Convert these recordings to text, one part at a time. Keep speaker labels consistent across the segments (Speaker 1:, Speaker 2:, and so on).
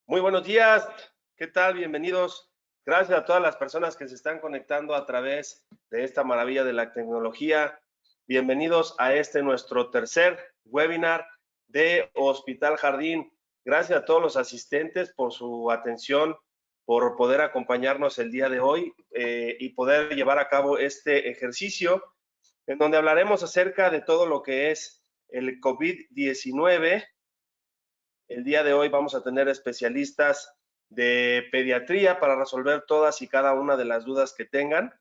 Speaker 1: Muy buenos días, ¿qué tal? Bienvenidos. Gracias a todas las personas que se están conectando a través de esta maravilla de la tecnología. Bienvenidos a este nuestro tercer webinar de Hospital Jardín. Gracias a todos los asistentes por su atención, por poder acompañarnos el día de hoy y poder llevar a cabo este ejercicio en donde hablaremos acerca de todo lo que es el COVID-19. El día de hoy vamos a tener especialistas de pediatría para resolver todas y cada una de las dudas que tengan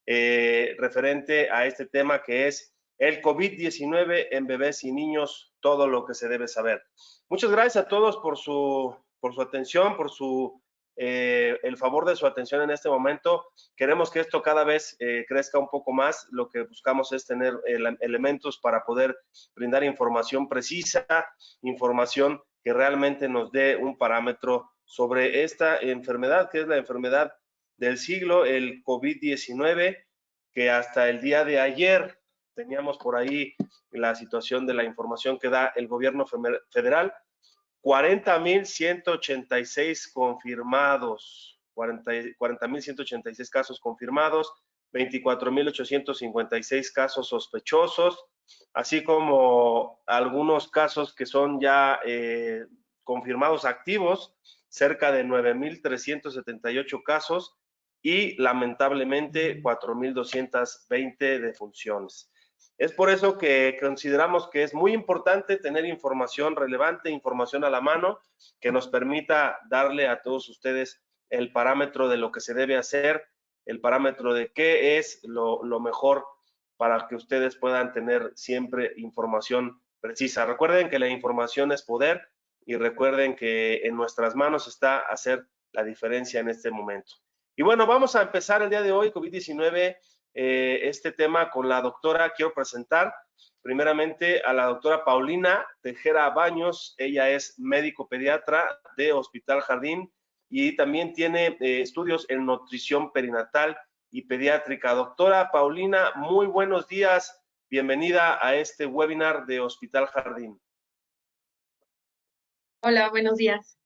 Speaker 1: referente a este tema que es el COVID-19 en bebés y niños, todo lo que se debe saber. Muchas gracias a todos por su atención, por el favor de su atención en este momento. Queremos que esto cada vez crezca un poco más. Lo que buscamos es tener elementos para poder brindar información precisa, información que realmente nos dé un parámetro sobre esta enfermedad, que es la enfermedad del siglo, el COVID-19, que hasta el día de ayer teníamos por ahí la situación de la información que da el gobierno federal, 40,186 confirmados, 40,186 casos confirmados, 24,856 casos sospechosos, así como algunos casos que son ya confirmados activos, cerca de 9,378 casos y lamentablemente 4,220 defunciones. Es por eso que consideramos que es muy importante tener información relevante, información a la mano, que nos permita darle a todos ustedes el parámetro de lo que se debe hacer, el parámetro de qué es lo mejor para que ustedes puedan tener siempre información precisa. Recuerden que la información es poder y recuerden que en nuestras manos está hacer la diferencia en este momento. Y bueno, vamos a empezar el día de hoy, COVID-19, este tema con la doctora. Quiero presentar primeramente a la doctora Paulina Tejera Baños. Ella es médico pediatra de Hospital Jardín y también tiene estudios en nutrición perinatal y pediátrica. Doctora Paulina, muy buenos días. Bienvenida a este webinar de Hospital Jardín.
Speaker 2: Hola, buenos días.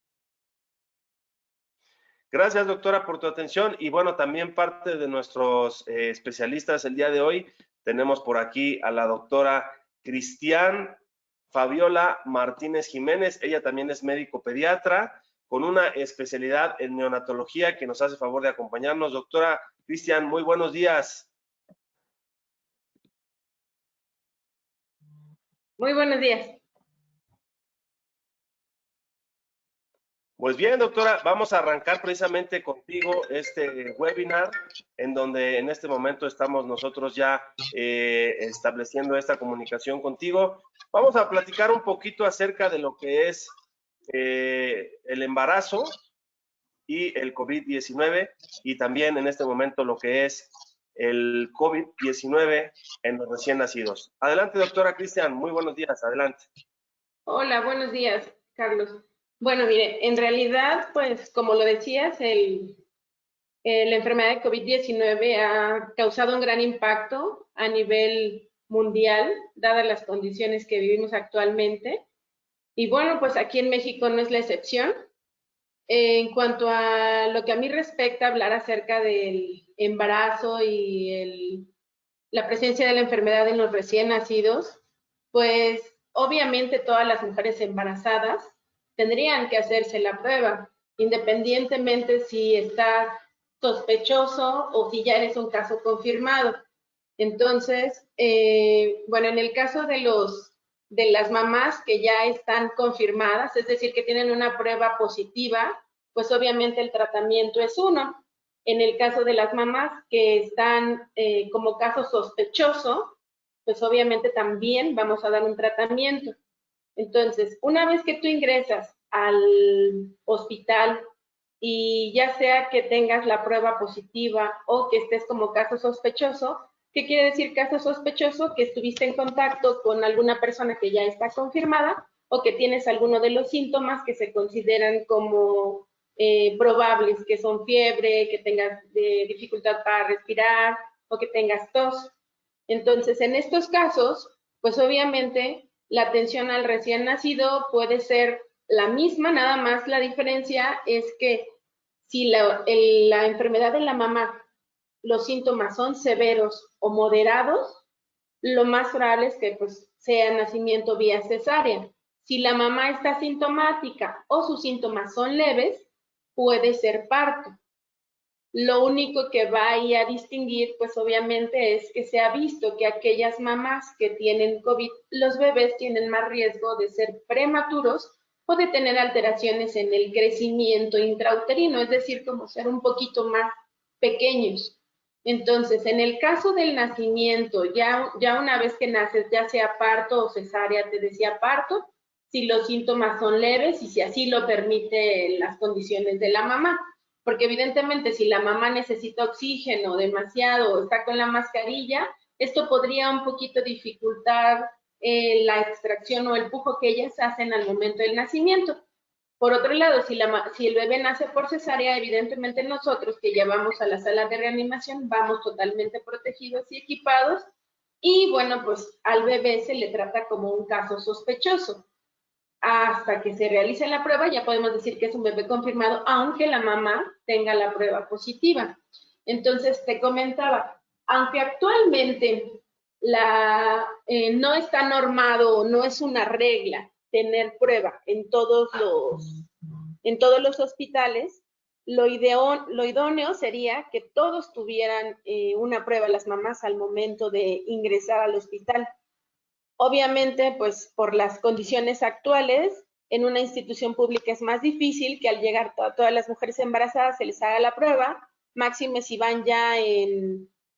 Speaker 1: Gracias, doctora, por tu atención. Y bueno, también parte de nuestros especialistas el día de hoy, tenemos por aquí a la doctora Cristian Fabiola Martínez Jiménez. Ella también es médico pediatra con una especialidad en neonatología que nos hace favor de acompañarnos. Doctora Cristian, muy buenos días.
Speaker 2: Muy buenos días.
Speaker 1: Pues bien, doctora, vamos a arrancar precisamente contigo este webinar en donde en este momento estamos nosotros ya estableciendo esta comunicación contigo. Vamos a platicar un poquito acerca de lo que es el embarazo y el COVID-19 y también en este momento lo que es el COVID-19 en los recién nacidos. Adelante, doctora Cristian, muy buenos días, adelante.
Speaker 2: Hola, buenos días, Carlos. Bueno, mire, en realidad, pues, como lo decías, la enfermedad de COVID-19 ha causado un gran impacto a nivel mundial, dadas las condiciones que vivimos actualmente. Y bueno, pues aquí en México no es la excepción. En cuanto a lo que a mí respecta, hablar acerca del embarazo y la presencia de la enfermedad en los recién nacidos, pues obviamente todas las mujeres embarazadas tendrían que hacerse la prueba, independientemente si está sospechoso o si ya eres un caso confirmado. Entonces, bueno, en el caso de las mamás que ya están confirmadas, es decir, que tienen una prueba positiva, pues obviamente el tratamiento es uno. En el caso de las mamás que están como caso sospechoso, pues obviamente también vamos a dar un tratamiento. Entonces, una vez que tú ingresas al hospital y ya sea que tengas la prueba positiva o que estés como caso sospechoso, ¿qué quiere decir caso sospechoso? Que estuviste en contacto con alguna persona que ya está confirmada o que tienes alguno de los síntomas que se consideran como probables, que son fiebre, que tengas dificultad para respirar o que tengas tos. Entonces, en estos casos, pues obviamente la atención al recién nacido puede ser la misma, nada más la diferencia es que si la enfermedad de la mamá, los síntomas son severos o moderados, lo más probable es que pues, sea nacimiento vía cesárea. Si la mamá está sintomática o sus síntomas son leves, puede ser parto. Lo único que va a ir a distinguir, pues obviamente es que se ha visto que aquellas mamás que tienen COVID, los bebés tienen más riesgo de ser prematuros o de tener alteraciones en el crecimiento intrauterino, es decir, como ser un poquito más pequeños. Entonces, en el caso del nacimiento, ya una vez que naces, ya sea parto o cesárea, te decía parto, si los síntomas son leves y si así lo permite las condiciones de la mamá porque evidentemente si la mamá necesita oxígeno demasiado o está con la mascarilla, esto podría un poquito dificultar la extracción o el pujo que ellas hacen al momento del nacimiento. Por otro lado, si el bebé nace por cesárea, evidentemente nosotros que ya vamos a la sala de reanimación, vamos totalmente protegidos y equipados y bueno, pues al bebé se le trata como un caso sospechoso hasta que se realice la prueba, ya podemos decir que es un bebé confirmado, aunque la mamá tenga la prueba positiva. Entonces, te comentaba, aunque actualmente no está normado, no es una regla tener prueba en todos los hospitales, lo idóneo sería que todos tuvieran una prueba las mamás al momento de ingresar al hospital. Obviamente, pues por las condiciones actuales, en una institución pública es más difícil que al llegar todas las mujeres embarazadas se les haga la prueba, máxime si van ya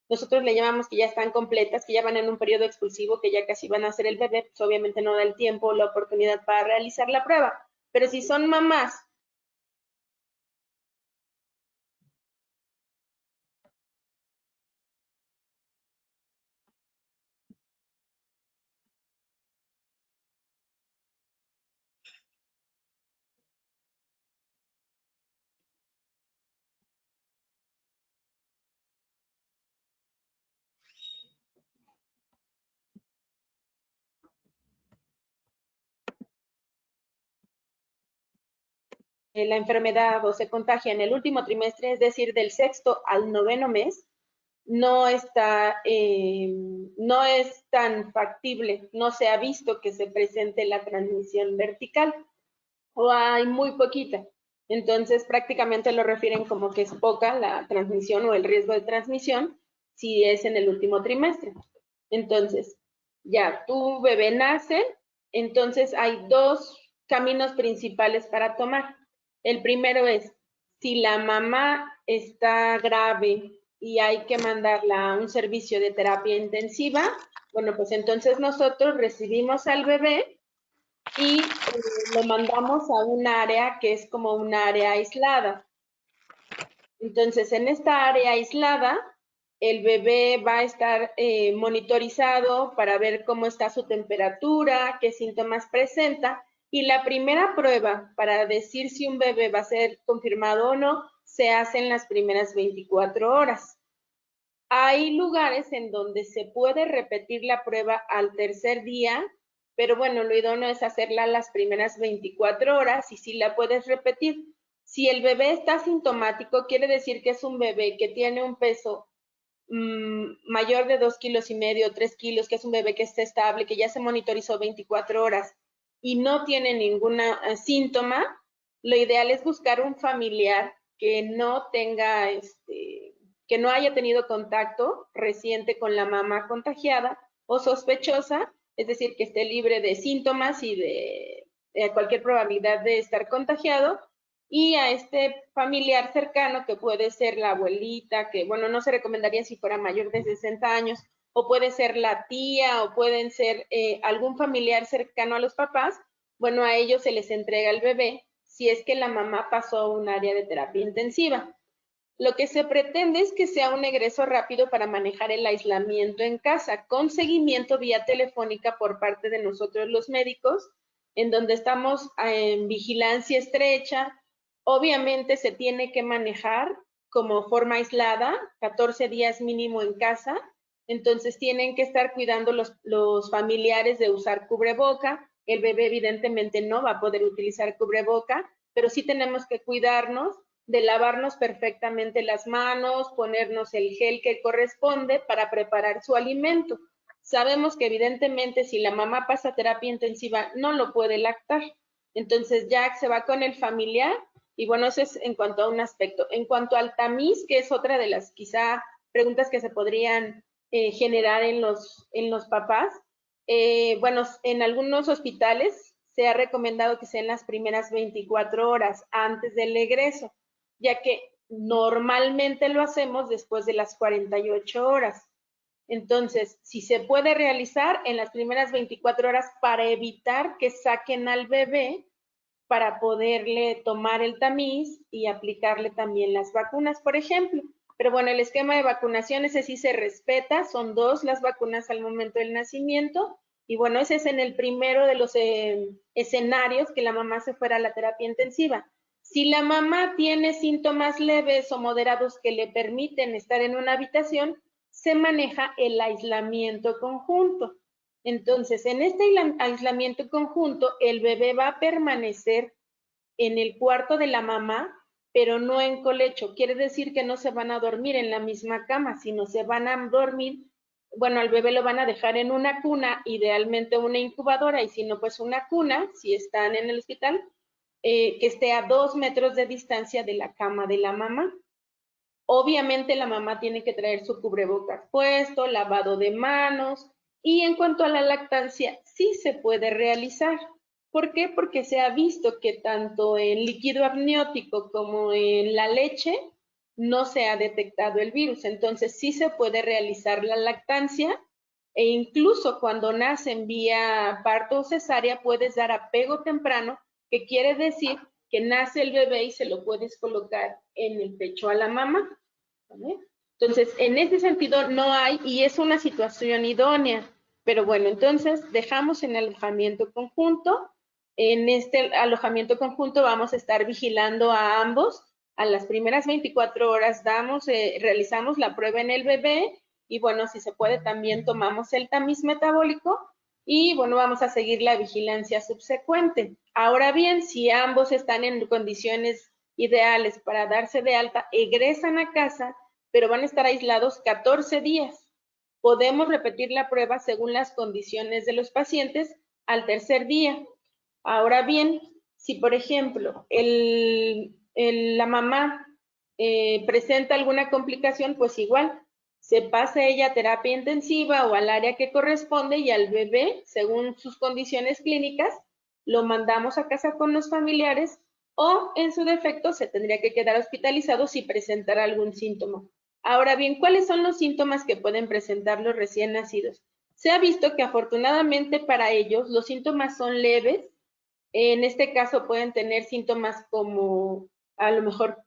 Speaker 2: nosotros le llamamos que ya están completas, que ya van en un periodo expulsivo, que ya casi van a hacer el bebé, pues obviamente no da el tiempo o la oportunidad para realizar la prueba. Pero si son mamás la enfermedad o se contagia en el último trimestre, es decir, del sexto al noveno mes, no es tan factible, no se ha visto que se presente la transmisión vertical o hay muy poquita. Entonces prácticamente lo refieren como que es poca la transmisión o el riesgo de transmisión si es en el último trimestre. Entonces, ya tu bebé nace, entonces hay dos caminos principales para tomar. El primero es, si la mamá está grave y hay que mandarla a un servicio de terapia intensiva, bueno, pues entonces nosotros recibimos al bebé y lo mandamos a un área que es como un área aislada. Entonces, en esta área aislada, el bebé va a estar monitorizado para ver cómo está su temperatura, qué síntomas presenta. Y la primera prueba para decir si un bebé va a ser confirmado o no, se hace en las primeras 24 horas. Hay lugares en donde se puede repetir la prueba al tercer día, pero bueno, lo idóneo es hacerla las primeras 24 horas y si la puedes repetir. Si el bebé está asintomático, quiere decir que es un bebé que tiene un peso mayor de 2,5 kilos, 3 kilos, que es un bebé que está estable, que ya se monitorizó 24 horas y no tiene ningún síntoma, lo ideal es buscar un familiar que no tenga, que no haya tenido contacto reciente con la mamá contagiada o sospechosa, es decir, que esté libre de síntomas y de cualquier probabilidad de estar contagiado, y a este familiar cercano que puede ser la abuelita, que bueno, no se recomendaría si fuera mayor de 60 años, o puede ser la tía, o pueden ser algún familiar cercano a los papás, bueno, a ellos se les entrega el bebé si es que la mamá pasó a un área de terapia intensiva. Lo que se pretende es que sea un egreso rápido para manejar el aislamiento en casa, con seguimiento vía telefónica por parte de nosotros los médicos, en donde estamos en vigilancia estrecha. Obviamente se tiene que manejar como forma aislada, 14 días mínimo en casa, entonces tienen que estar cuidando los familiares de usar cubreboca, el bebé evidentemente no va a poder utilizar cubreboca, pero sí tenemos que cuidarnos de lavarnos perfectamente las manos, ponernos el gel que corresponde para preparar su alimento. Sabemos que evidentemente si la mamá pasa terapia intensiva no lo puede lactar, entonces ya se va con el familiar y bueno, eso es en cuanto a un aspecto. En cuanto al tamiz, que es otra de las quizá preguntas que se podrían generar en los papás, bueno, en algunos hospitales se ha recomendado que sean las primeras 24 horas antes del egreso, ya que normalmente lo hacemos después de las 48 horas. Entonces, si se puede realizar en las primeras 24 horas para evitar que saquen al bebé para poderle tomar el tamiz y aplicarle también las vacunas, por ejemplo. Pero bueno, el esquema de vacunación, ese sí se respeta, son 2 las vacunas al momento del nacimiento. Y bueno, ese es en el primero de los escenarios que la mamá se fuera a la terapia intensiva. Si la mamá tiene síntomas leves o moderados que le permiten estar en una habitación, se maneja el aislamiento conjunto. Entonces, en este aislamiento conjunto, el bebé va a permanecer en el cuarto de la mamá, pero no en colecho. Quiere decir que no se van a dormir en la misma cama, sino se van a dormir, bueno, al bebé lo van a dejar en una cuna, idealmente una incubadora, y si no, pues una cuna, si están en el hospital, que esté a 2 metros de distancia de la cama de la mamá. Obviamente la mamá tiene que traer su cubrebocas puesto, lavado de manos, y en cuanto a la lactancia, sí se puede realizar. ¿Por qué? Porque se ha visto que tanto en líquido amniótico como en la leche no se ha detectado el virus. Entonces sí se puede realizar la lactancia e incluso cuando nacen vía parto o cesárea puedes dar apego temprano, que quiere decir que nace el bebé y se lo puedes colocar en el pecho a la mamá. ¿Vale? Entonces, en ese sentido no hay y es una situación idónea. Pero bueno, entonces dejamos en el alojamiento conjunto. En este alojamiento conjunto vamos a estar vigilando a ambos. A las primeras 24 horas realizamos la prueba en el bebé y bueno, si se puede también tomamos el tamiz metabólico y bueno, vamos a seguir la vigilancia subsecuente. Ahora bien, si ambos están en condiciones ideales para darse de alta, egresan a casa, pero van a estar aislados 14 días. Podemos repetir la prueba según las condiciones de los pacientes al tercer día. Ahora bien, si por ejemplo la mamá presenta alguna complicación, pues igual se pasa ella a terapia intensiva o al área que corresponde y al bebé, según sus condiciones clínicas, lo mandamos a casa con los familiares o en su defecto se tendría que quedar hospitalizado si presentara algún síntoma. Ahora bien, ¿cuáles son los síntomas que pueden presentar los recién nacidos? Se ha visto que afortunadamente para ellos los síntomas son leves. En este caso pueden tener síntomas como a lo mejor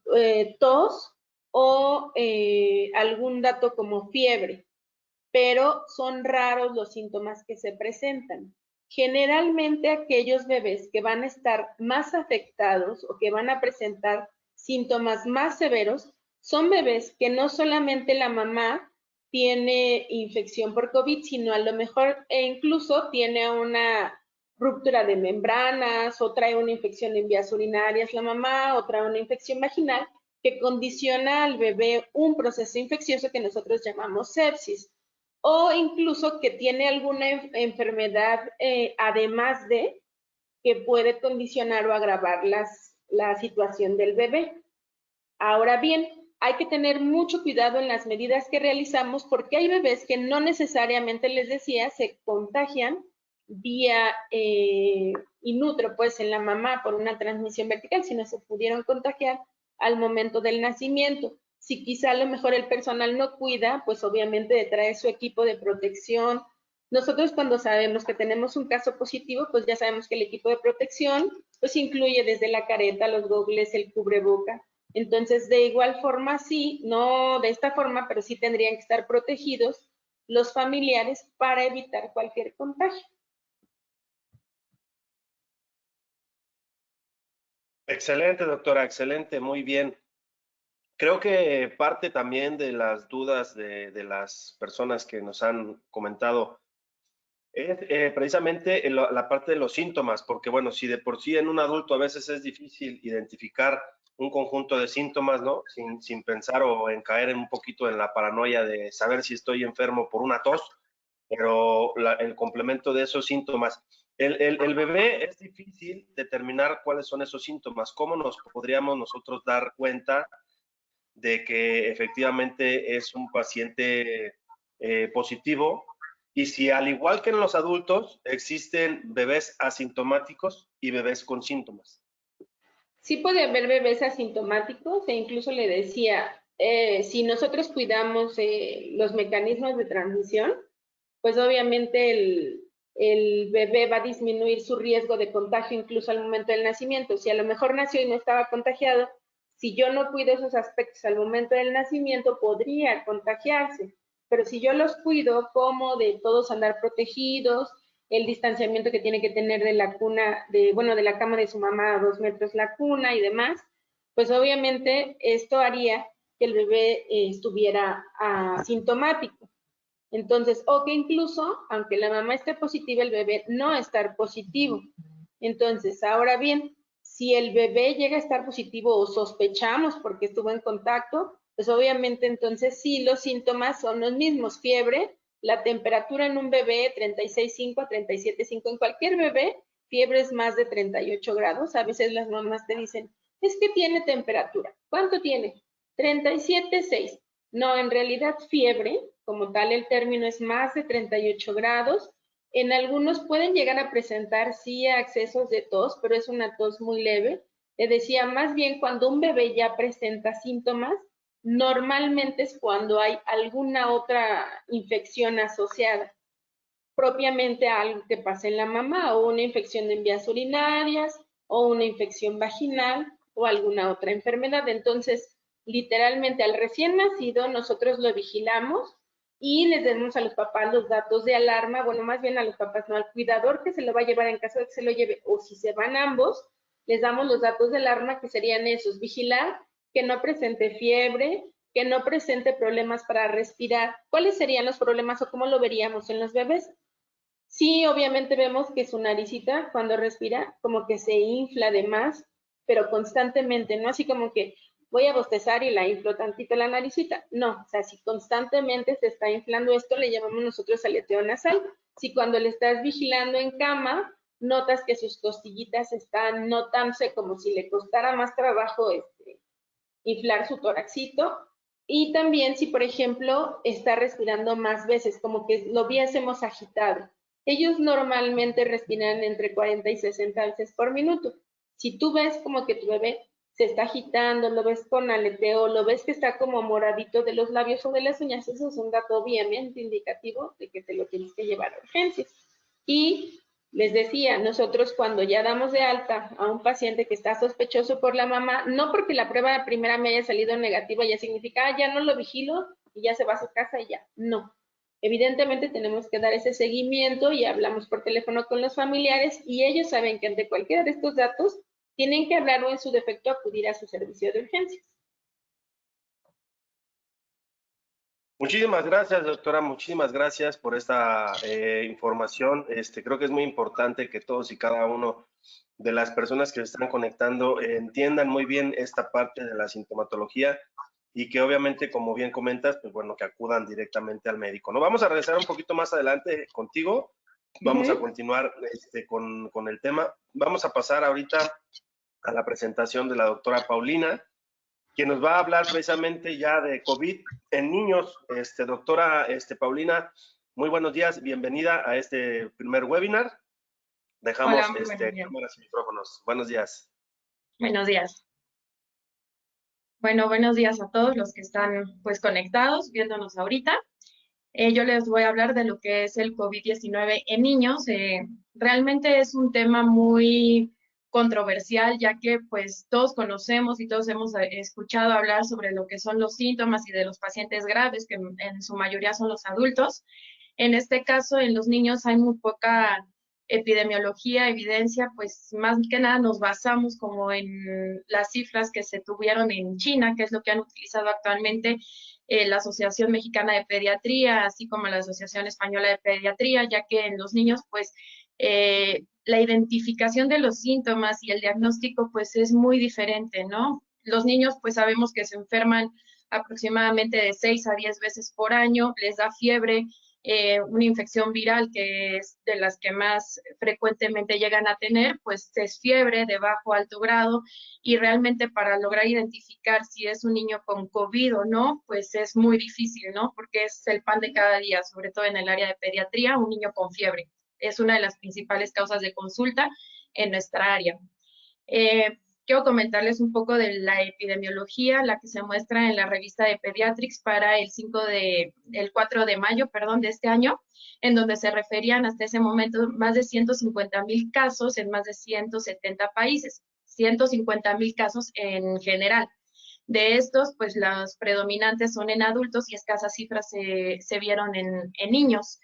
Speaker 2: tos o algún dato como fiebre, pero son raros los síntomas que se presentan. Generalmente aquellos bebés que van a estar más afectados o que van a presentar síntomas más severos son bebés que no solamente la mamá tiene infección por COVID, sino a lo mejor incluso tiene una ruptura de membranas o trae una infección en vías urinarias la mamá o trae una infección vaginal que condiciona al bebé un proceso infeccioso que nosotros llamamos sepsis o incluso que tiene alguna enfermedad además de que puede condicionar o agravar la situación del bebé. Ahora bien, hay que tener mucho cuidado en las medidas que realizamos porque hay bebés que no necesariamente, les decía, se contagian vía in utero, pues en la mamá por una transmisión vertical, sino se pudieron contagiar al momento del nacimiento. Si quizá a lo mejor el personal no cuida, pues obviamente trae su equipo de protección. Nosotros cuando sabemos que tenemos un caso positivo, pues ya sabemos que el equipo de protección pues incluye desde la careta, los gogles, el cubreboca. Entonces, de igual forma, sí, no de esta forma, pero sí tendrían que estar protegidos los familiares para evitar cualquier contagio.
Speaker 1: Excelente, doctora, excelente, muy bien. Creo que parte también de las dudas de las personas que nos han comentado Es precisamente la parte de los síntomas, porque bueno, si de por sí en un adulto a veces es difícil identificar un conjunto de síntomas, ¿no? Sin pensar o en caer en un poquito en la paranoia de saber si estoy enfermo por una tos, pero el complemento de esos síntomas. El bebé es difícil determinar cuáles son esos síntomas. ¿Cómo nos podríamos nosotros dar cuenta de que efectivamente es un paciente positivo? Y si al igual que en los adultos existen bebés asintomáticos y bebés con síntomas.
Speaker 2: Sí puede haber bebés asintomáticos e incluso le decía, si nosotros cuidamos los mecanismos de transmisión, pues obviamente el bebé va a disminuir su riesgo de contagio incluso al momento del nacimiento. Si a lo mejor nació y no estaba contagiado, si yo no cuido esos aspectos al momento del nacimiento, podría contagiarse. Pero si yo los cuido, como de todos andar protegidos, el distanciamiento que tiene que tener de la cuna, bueno, de la cama de su mamá a 2 metros la cuna y demás, pues obviamente esto haría que el bebé estuviera asintomático. Entonces, o que incluso, aunque la mamá esté positiva, el bebé no estar positivo. Entonces, ahora bien, si el bebé llega a estar positivo o sospechamos porque estuvo en contacto, pues obviamente entonces sí los síntomas son los mismos, fiebre, la temperatura en un bebé 36,5 a 37,5 en cualquier bebé, fiebre es más de 38 grados, a veces las mamás te dicen, es que tiene temperatura, ¿cuánto tiene? 37,6. No, en realidad fiebre, como tal el término es más de 38 grados. En algunos pueden llegar a presentar sí accesos de tos, pero es una tos muy leve. Le decía, más bien cuando un bebé ya presenta síntomas, normalmente es cuando hay alguna otra infección asociada, propiamente a algo que pasa en la mamá, o una infección en vías urinarias, o una infección vaginal, o alguna otra enfermedad. Entonces, literalmente al recién nacido nosotros lo vigilamos y les damos a los papás los datos de alarma, bueno, más bien a los papás, no, al cuidador que se lo va a llevar en caso de que se lo lleve, o si se van ambos, les damos los datos de alarma que serían esos, vigilar que no presente fiebre, que no presente problemas para respirar. ¿Cuáles serían los problemas o cómo lo veríamos en los bebés? Sí, obviamente vemos que su naricita cuando respira como que se infla de más, pero constantemente, no así como que voy a bostezar y la inflo tantito la naricita. No, o sea, si constantemente se está inflando esto, le llamamos nosotros aleteo nasal. Si cuando le estás vigilando en cama, notas que sus costillitas están notándose como si le costara más trabajo inflar su toraxito. Y también si, por ejemplo, está respirando más veces, como que lo viésemos agitado. Ellos normalmente respiran entre 40 y 60 veces por minuto. Si tú ves como que tu bebé se está agitando, lo ves con aleteo, lo ves que está como moradito de los labios o de las uñas, eso es un dato obviamente indicativo de que te lo tienes que llevar a urgencias. Y les decía, nosotros cuando ya damos de alta a un paciente que está sospechoso por la mamá, no porque la prueba primera me haya salido negativa, ya significa, ya no lo vigilo y ya se va a su casa y ya. No. Evidentemente tenemos que dar ese seguimiento y hablamos por teléfono con los familiares y ellos saben que ante cualquiera de estos datos tienen que hablar o en su defecto acudir a su servicio de urgencias.
Speaker 1: Muchísimas gracias, doctora. Muchísimas gracias por esta información. Creo que es muy importante que todos y cada uno de las personas que se están conectando entiendan muy bien esta parte de la sintomatología y que obviamente, como bien comentas, pues bueno, que acudan directamente al médico. ¿No? Vamos a regresar un poquito más adelante contigo. Vamos a continuar con el tema. Vamos a pasar ahorita a la presentación de la doctora Paulina, quien nos va a hablar precisamente ya de COVID en niños. Doctora Paulina, muy buenos días, bienvenida a este primer webinar. Dejamos
Speaker 3: Hola, muy buenos días.
Speaker 1: cámaras y micrófonos. Buenos días.
Speaker 3: Buenos días. Bueno, buenos días a todos los que están pues conectados, viéndonos ahorita. Yo les voy a hablar de lo que es el COVID-19 en niños. Realmente es un tema muy controversial, ya que pues todos conocemos y todos hemos escuchado hablar sobre lo que son los síntomas y de los pacientes graves, que en su mayoría son los adultos. En este caso, en los niños hay muy poca epidemiología, evidencia, pues más que nada nos basamos como en las cifras que se tuvieron en China, que es lo que han utilizado actualmente la Asociación Mexicana de Pediatría, así como la Asociación Española de Pediatría, ya que en los niños, pues, la identificación de los síntomas y el diagnóstico, pues, es muy diferente, ¿no? Los niños, pues, sabemos que se enferman aproximadamente de 6 a 10 veces por año, les da fiebre, una infección viral que es de las que más frecuentemente llegan a tener, pues es fiebre de bajo a alto grado, y realmente para lograr identificar si es un niño con COVID o no, pues es muy difícil, ¿no? Porque es el pan de cada día, sobre todo en el área de pediatría, un niño con fiebre. Es una de las principales causas de consulta en nuestra área. Quiero comentarles un poco de la epidemiología, la que se muestra en la revista de Pediatrics para el 4 de mayo, perdón, de este año, en donde se referían hasta ese momento más de 150,000 casos en más de 170 países, 150,000 casos en general. De estos, pues los predominantes son en adultos y escasas cifras se vieron en niños.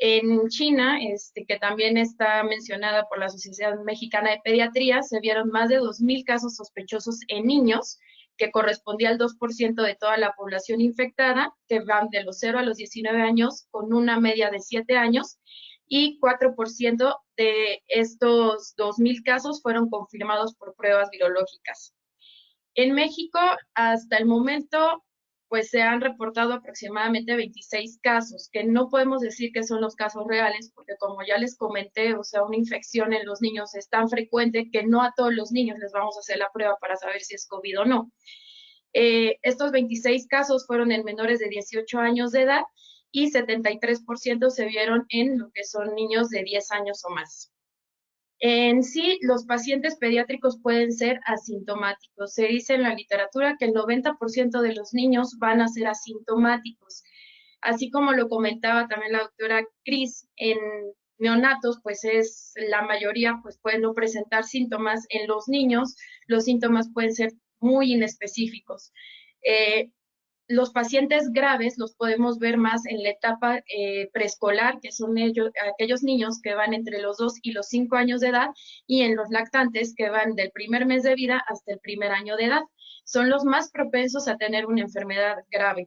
Speaker 3: En China, que también está mencionada por la Asociación Mexicana de Pediatría, se vieron más de 2,000 casos sospechosos en niños, que correspondía al 2% de toda la población infectada, que van de los 0 a los 19 años, con una media de 7 años, y 4% de estos 2,000 casos fueron confirmados por pruebas virológicas. En México, hasta el momento, pues se han reportado aproximadamente 26 casos, que no podemos decir que son los casos reales, porque como ya les comenté, o sea, una infección en los niños es tan frecuente que no a todos los niños les vamos a hacer la prueba para saber si es COVID o no. Estos 26 casos fueron en menores de 18 años de edad y 73% se vieron en lo que son niños de 10 años o más. En sí, los pacientes pediátricos pueden ser asintomáticos. Se dice en la literatura que el 90% de los niños van a ser asintomáticos. Así como lo comentaba también la doctora Cris, en neonatos, pues es la mayoría, pues pueden no presentar síntomas. En los niños, los síntomas pueden ser muy inespecíficos. Los pacientes graves los podemos ver más en la etapa preescolar, que son aquellos niños que van entre los 2 y los 5 años de edad, y en los lactantes que van del primer mes de vida hasta el primer año de edad. Son los más propensos a tener una enfermedad grave.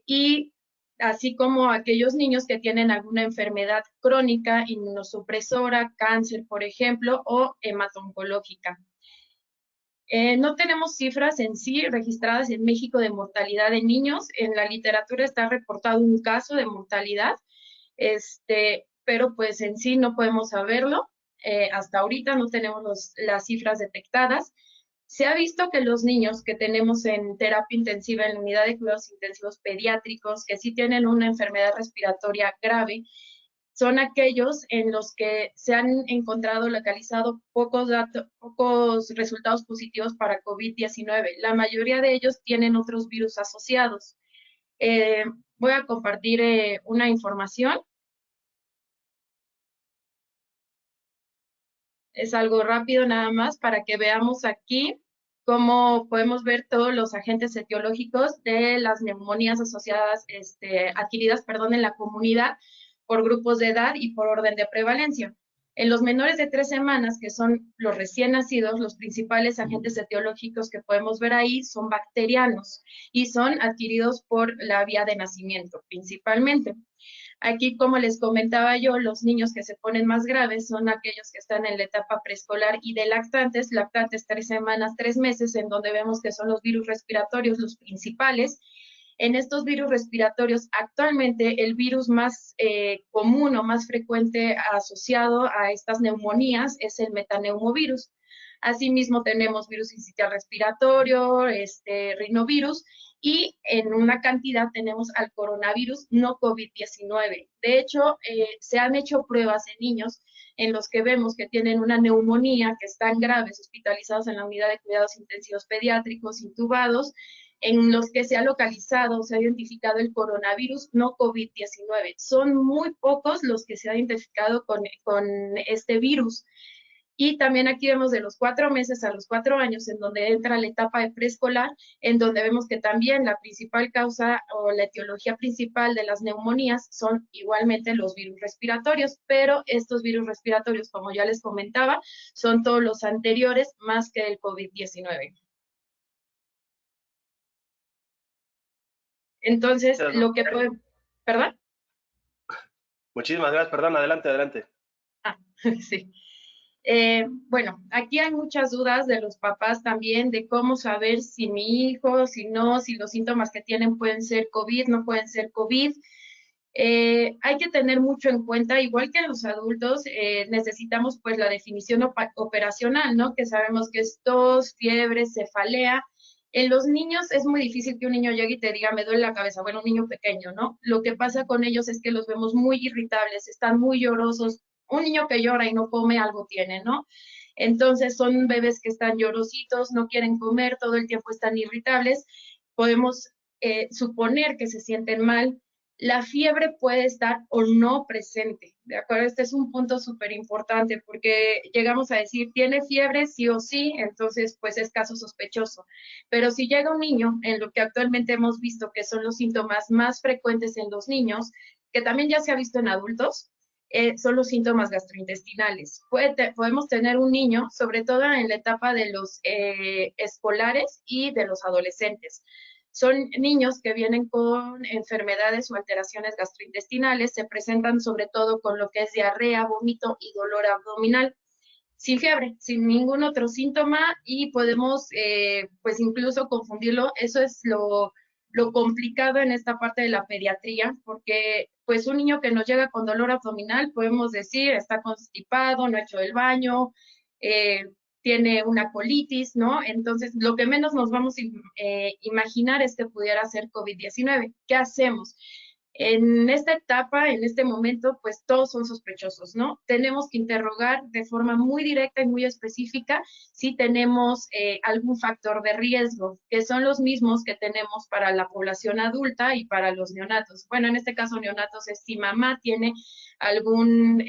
Speaker 3: Y así como aquellos niños que tienen alguna enfermedad crónica, inmunosupresora, cáncer, por ejemplo, o hemato-oncológica. No tenemos cifras en sí registradas en México de mortalidad de niños. En la literatura está reportado un caso de mortalidad, pero pues en sí no podemos saberlo. Hasta ahorita no tenemos las cifras detectadas. Se ha visto que los niños que tenemos en terapia intensiva en la unidad de cuidados intensivos pediátricos, que sí tienen una enfermedad respiratoria grave, son aquellos en los que se han encontrado, localizado pocos resultados positivos para COVID-19. La mayoría de ellos tienen otros virus asociados. Voy a compartir una información. Es algo rápido nada más para que veamos aquí cómo podemos ver todos los agentes etiológicos de las neumonías asociadas, adquiridas, en la comunidad por grupos de edad y por orden de prevalencia. En los menores de 3 semanas, que son los recién nacidos, los principales agentes etiológicos que podemos ver ahí son bacterianos y son adquiridos por la vía de nacimiento principalmente. Aquí, como les comentaba yo, los niños que se ponen más graves son aquellos que están en la etapa preescolar y de lactantes 3 semanas, 3 meses, en donde vemos que son los virus respiratorios los principales. En estos virus respiratorios, actualmente el virus más común o más frecuente asociado a estas neumonías es el metaneumovirus. Asimismo, tenemos virus sincitial respiratorio, rinovirus, y en una cantidad tenemos al coronavirus no COVID-19. De hecho, se han hecho pruebas en niños en los que vemos que tienen una neumonía, que están graves, hospitalizados en la unidad de cuidados intensivos pediátricos, intubados, en los que se ha localizado, se ha identificado el coronavirus no COVID-19. Son muy pocos los que se han identificado con este virus. Y también aquí vemos de los 4 meses a los 4 años, en donde entra la etapa de preescolar, en donde vemos que también la principal causa o la etiología principal de las neumonías son igualmente los virus respiratorios, pero estos virus respiratorios, como ya les comentaba, son todos los anteriores más que el COVID-19. Entonces, lo que puede... ¿Perdón?
Speaker 1: Muchísimas gracias, perdón, adelante, adelante.
Speaker 3: Ah, sí. Bueno, aquí hay muchas dudas de los papás también de cómo saber si mi hijo, si no, si los síntomas que tienen pueden ser COVID, no pueden ser COVID. Hay que tener mucho en cuenta, igual que en los adultos, necesitamos pues la definición operacional, ¿no? Que sabemos que es tos, fiebre, cefalea. En los niños es muy difícil que un niño llegue y te diga, me duele la cabeza, bueno, un niño pequeño, ¿no? Lo que pasa con ellos es que los vemos muy irritables, están muy llorosos. Un niño que llora y no come, algo tiene, ¿no? Entonces son bebés que están llorositos, no quieren comer, todo el tiempo están irritables. Podemos suponer que se sienten mal. La fiebre puede estar o no presente, ¿de acuerdo? Este es un punto súper importante porque llegamos a decir, ¿tiene fiebre sí o sí? Entonces, pues es caso sospechoso. Pero si llega un niño, en lo que actualmente hemos visto que son los síntomas más frecuentes en los niños, que también ya se ha visto en adultos, son los síntomas gastrointestinales. Podemos tener un niño, sobre todo en la etapa de los escolares y de los adolescentes. Son niños que vienen con enfermedades o alteraciones gastrointestinales, se presentan sobre todo con lo que es diarrea, vómito y dolor abdominal, sin fiebre, sin ningún otro síntoma y podemos pues incluso confundirlo. Eso es lo complicado en esta parte de la pediatría, porque pues un niño que nos llega con dolor abdominal, podemos decir, está constipado, no ha hecho el baño, eh, tiene una colitis, ¿no? Entonces, lo que menos nos vamos a imaginar es que pudiera ser COVID-19. ¿Qué hacemos? En esta etapa, en este momento, pues todos son sospechosos, ¿no? Tenemos que interrogar de forma muy directa y muy específica si tenemos algún factor de riesgo, que son los mismos que tenemos para la población adulta y para los neonatos. Bueno, en este caso neonatos es si mamá tiene algún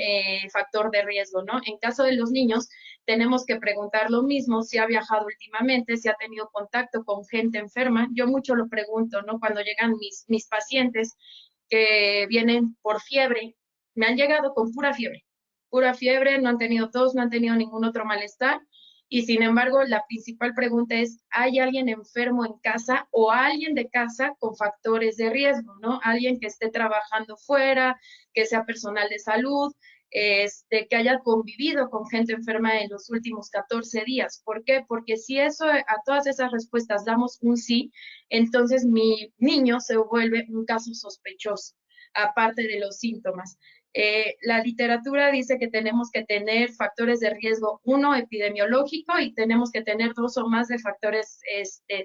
Speaker 3: factor de riesgo, ¿no? En caso de los niños, tenemos que preguntar lo mismo, si ha viajado últimamente, si ha tenido contacto con gente enferma. Yo mucho lo pregunto, ¿no? Cuando llegan mis pacientes que vienen por fiebre, me han llegado con pura fiebre, no han tenido tos, no han tenido ningún otro malestar. Y sin embargo, la principal pregunta es, ¿hay alguien enfermo en casa o alguien de casa con factores de riesgo, ¿no? Alguien que esté trabajando fuera, que sea personal de salud, que haya convivido con gente enferma en los últimos 14 días. ¿Por qué? Porque si eso, a todas esas respuestas damos un sí, entonces mi niño se vuelve un caso sospechoso, aparte de los síntomas. La literatura dice que tenemos que tener factores de riesgo, uno epidemiológico y tenemos que tener 2 o más de factores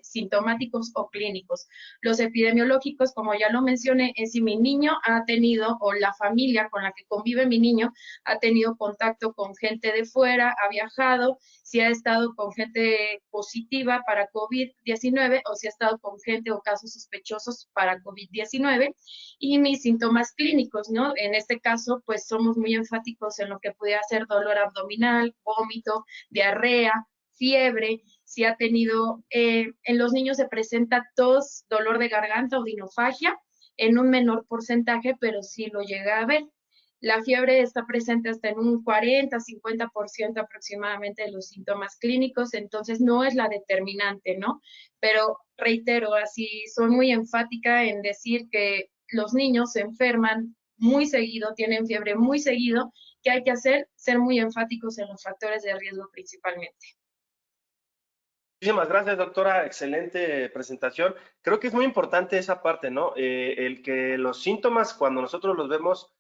Speaker 3: sintomáticos o clínicos. Los epidemiológicos, como ya lo mencioné, es si mi niño ha tenido o la familia con la que convive mi niño ha tenido contacto con gente de fuera, ha viajado, si ha estado con gente positiva para COVID-19 o si ha estado con gente o casos sospechosos para COVID-19 y mis síntomas clínicos, ¿no? En este caso, pues somos muy enfáticos en lo que puede ser dolor abdominal, vómito, diarrea, fiebre, si ha tenido, en los niños se presenta tos, dolor de garganta o dinofagia en un menor porcentaje, pero sí lo llega a ver. La fiebre está presente hasta en un 40-50% aproximadamente de los síntomas clínicos, entonces no es la determinante, ¿no? Pero reitero, así soy muy enfática en decir que los niños se enferman muy seguido, tienen fiebre muy seguido. ¿Qué hay que hacer? Ser muy enfáticos en los factores de riesgo principalmente.
Speaker 1: Muchísimas gracias, doctora. Excelente presentación. Creo que es muy importante esa parte, ¿no? El que los síntomas, cuando nosotros los vemos,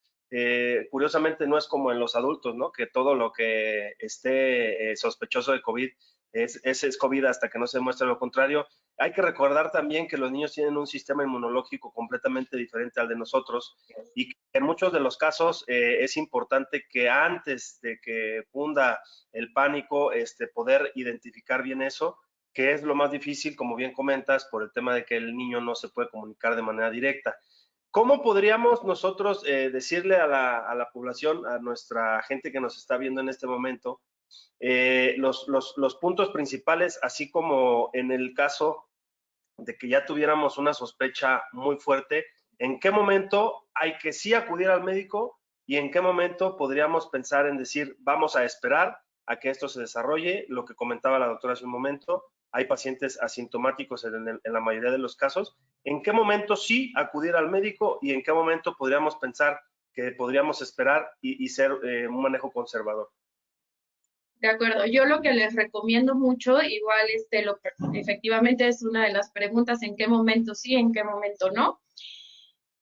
Speaker 1: curiosamente no es como en los adultos, ¿no? Que todo lo que esté sospechoso de COVID es COVID hasta que no se demuestre lo contrario. Hay que recordar también que los niños tienen un sistema inmunológico completamente diferente al de nosotros y que en muchos de los casos es importante que antes de que funda el pánico, poder identificar bien eso, que es lo más difícil, como bien comentas, por el tema de que el niño no se puede comunicar de manera directa. ¿Cómo podríamos nosotros decirle a la población, a nuestra gente que nos está viendo en este momento, los puntos principales, así como en el caso de que ya tuviéramos una sospecha muy fuerte, ¿en qué momento hay que sí acudir al médico y en qué momento podríamos pensar en decir, vamos a esperar a que esto se desarrolle? Lo que comentaba la doctora hace un momento, hay pacientes asintomáticos en la mayoría de los casos. ¿En qué momento sí acudir al médico y en qué momento podríamos pensar que podríamos esperar y ser un manejo conservador?
Speaker 3: De acuerdo, yo lo que les recomiendo mucho, igual efectivamente es una de las preguntas, ¿en qué momento sí, en qué momento no?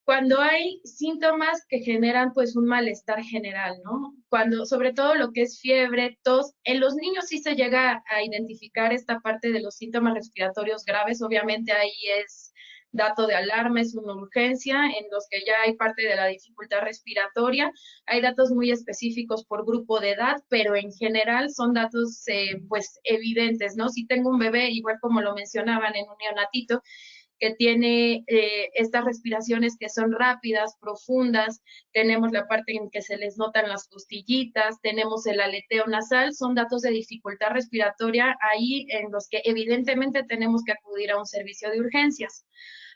Speaker 3: Cuando hay síntomas que generan pues un malestar general, ¿no? Cuando, sobre todo lo que es fiebre, tos, en los niños sí se llega a identificar esta parte de los síntomas respiratorios graves, obviamente ahí es dato de alarma, es una urgencia, en los que ya hay parte de la dificultad respiratoria, hay datos muy específicos por grupo de edad, pero en general son datos pues evidentes, ¿no? Si tengo un bebé, igual como lo mencionaban en un neonatito, que tiene estas respiraciones que son rápidas, profundas, tenemos la parte en que se les notan las costillitas, tenemos el aleteo nasal, son datos de dificultad respiratoria ahí en los que evidentemente tenemos que acudir a un servicio de urgencias.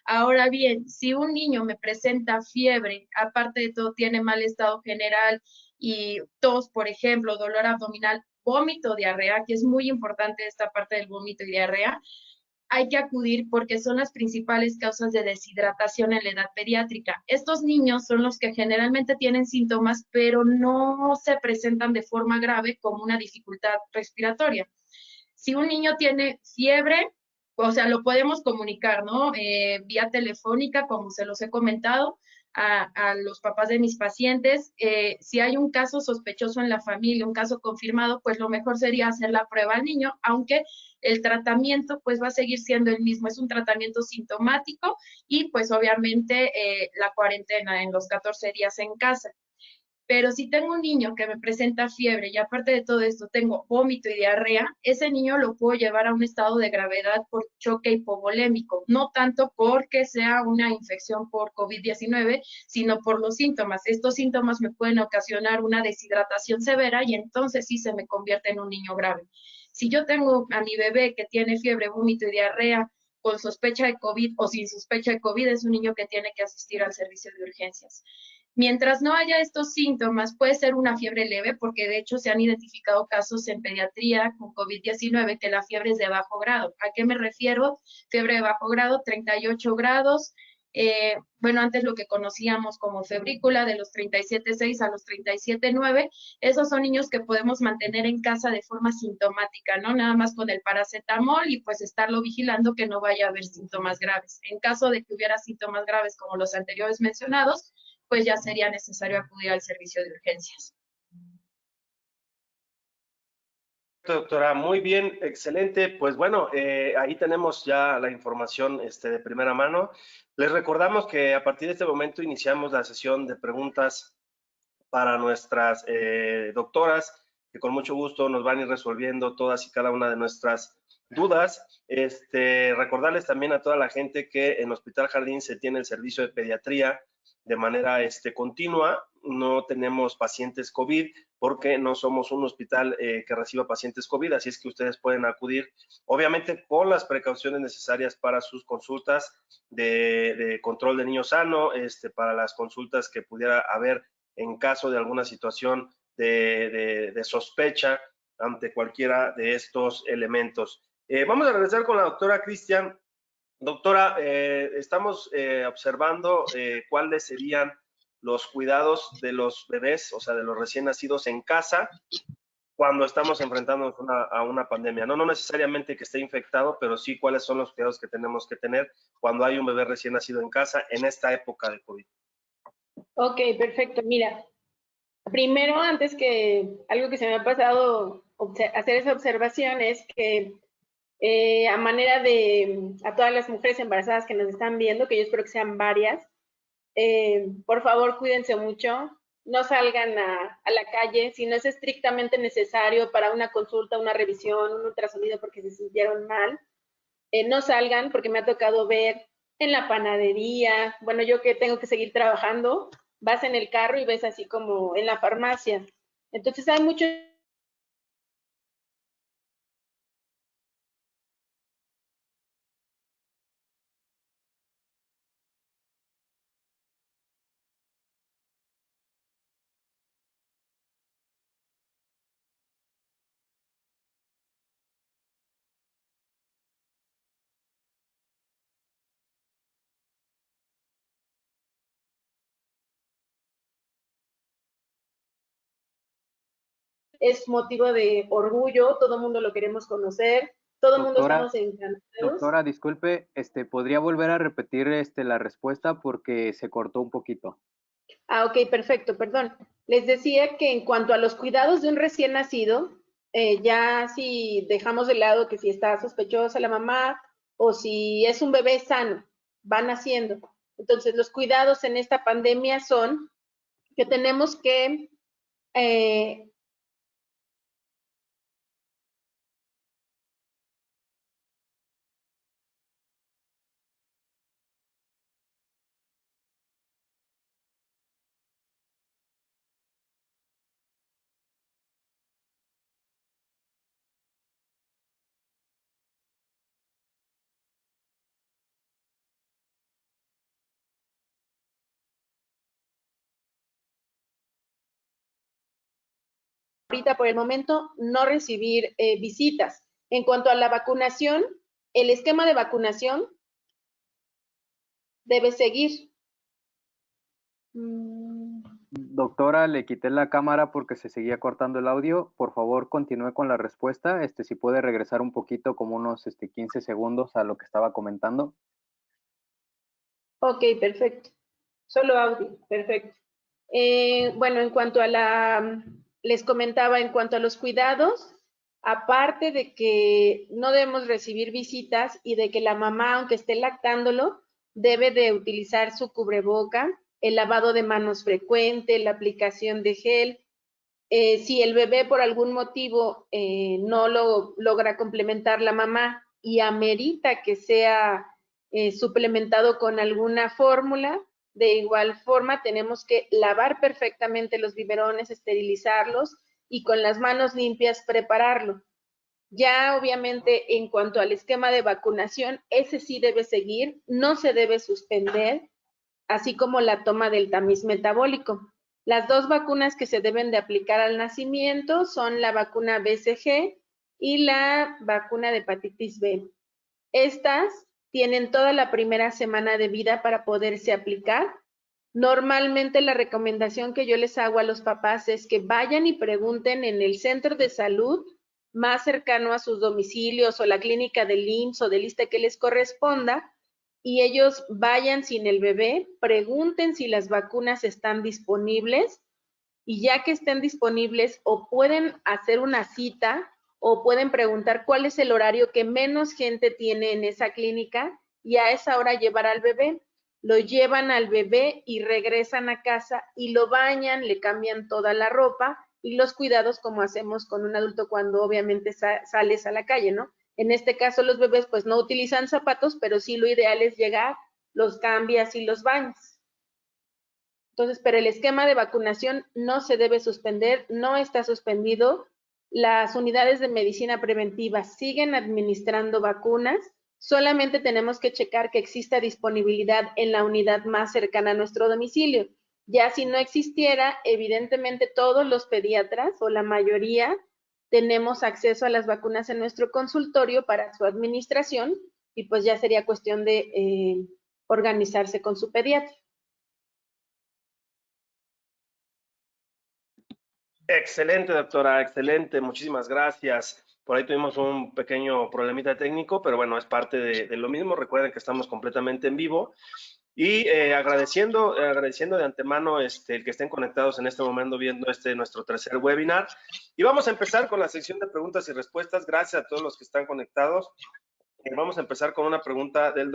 Speaker 3: Ahora bien, si un niño me presenta fiebre, aparte de todo tiene mal estado general y tos, por ejemplo, dolor abdominal, vómito, diarrea, que es muy importante esta parte del vómito y diarrea, hay que acudir porque son las principales causas de deshidratación en la edad pediátrica. Estos niños son los que generalmente tienen síntomas, pero no se presentan de forma grave como una dificultad respiratoria. Si un niño tiene fiebre, o sea, lo podemos comunicar, ¿no? Vía telefónica, como se los he comentado, a los papás de mis pacientes. Si hay un caso sospechoso en la familia, un caso confirmado, pues lo mejor sería hacer la prueba al niño, aunque el tratamiento pues va a seguir siendo el mismo, es un tratamiento sintomático y pues obviamente la cuarentena en los 14 días en casa. Pero si tengo un niño que me presenta fiebre y aparte de todo esto tengo vómito y diarrea, ese niño lo puedo llevar a un estado de gravedad por choque hipovolémico, no tanto porque sea una infección por COVID-19, sino por los síntomas. Estos síntomas me pueden ocasionar una deshidratación severa y entonces sí se me convierte en un niño grave. Si yo tengo a mi bebé que tiene fiebre, vómito y diarrea con sospecha de COVID o sin sospecha de COVID, es un niño que tiene que asistir al servicio de urgencias. Mientras no haya estos síntomas, puede ser una fiebre leve, porque de hecho se han identificado casos en pediatría con COVID-19 que la fiebre es de bajo grado. ¿A qué me refiero? Fiebre de bajo grado, 38 grados. Bueno, antes lo que conocíamos como febrícula, de los 37,6 a los 37,9, esos son niños que podemos mantener en casa de forma sintomática, ¿no? Nada más con el paracetamol y pues estarlo vigilando que no vaya a haber síntomas graves. En caso de que hubiera síntomas graves como los anteriores mencionados, pues ya sería necesario acudir al servicio de urgencias.
Speaker 1: Doctora, muy bien, excelente. Pues bueno, ahí tenemos ya la información de primera mano. Les recordamos que a partir de este momento iniciamos la sesión de preguntas para nuestras doctoras, que con mucho gusto nos van a ir resolviendo todas y cada una de nuestras dudas. Recordarles también a toda la gente que en Hospital Jardín se tiene el servicio de pediatría de manera continua. No tenemos pacientes COVID porque no somos un hospital que reciba pacientes COVID, así es que ustedes pueden acudir, obviamente con las precauciones necesarias para sus consultas de control de niño sano, para las consultas que pudiera haber en caso de alguna situación de sospecha ante cualquiera de estos elementos. Vamos a regresar con la doctora Cristian. Doctora, estamos observando cuáles serían los cuidados de los bebés, o sea, de los recién nacidos en casa, cuando estamos enfrentándonos a una pandemia. No necesariamente que esté infectado, pero sí cuáles son los cuidados que tenemos que tener cuando hay un bebé recién nacido en casa en esta época de COVID.
Speaker 2: Ok, perfecto. Mira, primero, antes que algo que se me ha pasado hacer esa observación es que a manera de a todas las mujeres embarazadas que nos están viendo, que yo espero que sean varias, por favor cuídense mucho, no salgan a la calle si no es estrictamente necesario para una consulta, una revisión, un ultrasonido porque se sintieron mal. No salgan porque me ha tocado ver en la panadería, bueno, yo que tengo que seguir trabajando, vas en el carro y ves así como en la farmacia. Entonces hay muchos es motivo de orgullo, todo el mundo lo queremos conocer, todo el mundo estamos encantados.
Speaker 4: Doctora, disculpe, ¿podría volver a repetir la respuesta porque se cortó un poquito?
Speaker 2: Ah, ok, perfecto, perdón. Les decía que en cuanto a los cuidados de un recién nacido, ya si dejamos de lado que si está sospechosa la mamá o si es un bebé sano, va naciendo. Entonces, los cuidados en esta pandemia son que tenemos que ahorita por el momento no recibir visitas. En cuanto a la vacunación, el esquema de vacunación debe seguir.
Speaker 4: Doctora, le quité la cámara porque se seguía cortando el audio. Por favor, continúe con la respuesta. Si puede regresar un poquito, como unos 15 segundos a lo que estaba comentando.
Speaker 2: Ok, perfecto. Solo audio, perfecto. Bueno, en cuanto a les comentaba, en cuanto a los cuidados, aparte de que no debemos recibir visitas y de que la mamá, aunque esté lactándolo, debe de utilizar su cubreboca, el lavado de manos frecuente, la aplicación de gel. Si el bebé por algún motivo no lo logra complementar la mamá y amerita que sea suplementado con alguna fórmula, de igual forma tenemos que lavar perfectamente los biberones, esterilizarlos y con las manos limpias prepararlo. Ya obviamente en cuanto al esquema de vacunación, ese sí debe seguir, no se debe suspender, así como la toma del tamiz metabólico. Las dos vacunas que se deben de aplicar al nacimiento son la vacuna BCG y la vacuna de hepatitis B. Estas tienen toda la primera semana de vida para poderse aplicar. Normalmente la recomendación que yo les hago a los papás es que vayan y pregunten en el centro de salud más cercano a sus domicilios o la clínica del IMSS o del ISSSTE que les corresponda y ellos vayan sin el bebé, pregunten si las vacunas están disponibles y ya que estén disponibles o pueden hacer una cita o pueden preguntar cuál es el horario que menos gente tiene en esa clínica y a esa hora llevar al bebé. Lo llevan al bebé y regresan a casa y lo bañan, le cambian toda la ropa y los cuidados como hacemos con un adulto cuando obviamente sales a la calle, ¿no? En este caso los bebés pues no utilizan zapatos, pero sí lo ideal es llegar, los cambias y los bañas. Entonces, pero el esquema de vacunación no se debe suspender, no está suspendido. Las unidades de medicina preventiva siguen administrando vacunas, solamente tenemos que checar que exista disponibilidad en la unidad más cercana a nuestro domicilio. Ya si no existiera, evidentemente todos los pediatras o la mayoría tenemos acceso a las vacunas en nuestro consultorio para su administración y pues ya sería cuestión de organizarse con su pediatra.
Speaker 1: Excelente, doctora, excelente. Muchísimas gracias. Por ahí tuvimos un pequeño problemita técnico, pero bueno, es parte de lo mismo. Recuerden que estamos completamente en vivo. Y agradeciendo de antemano el que estén conectados en este momento viendo nuestro tercer webinar. Y vamos a empezar con la sección de preguntas y respuestas. Gracias a todos los que están conectados. Vamos a empezar con una pregunta del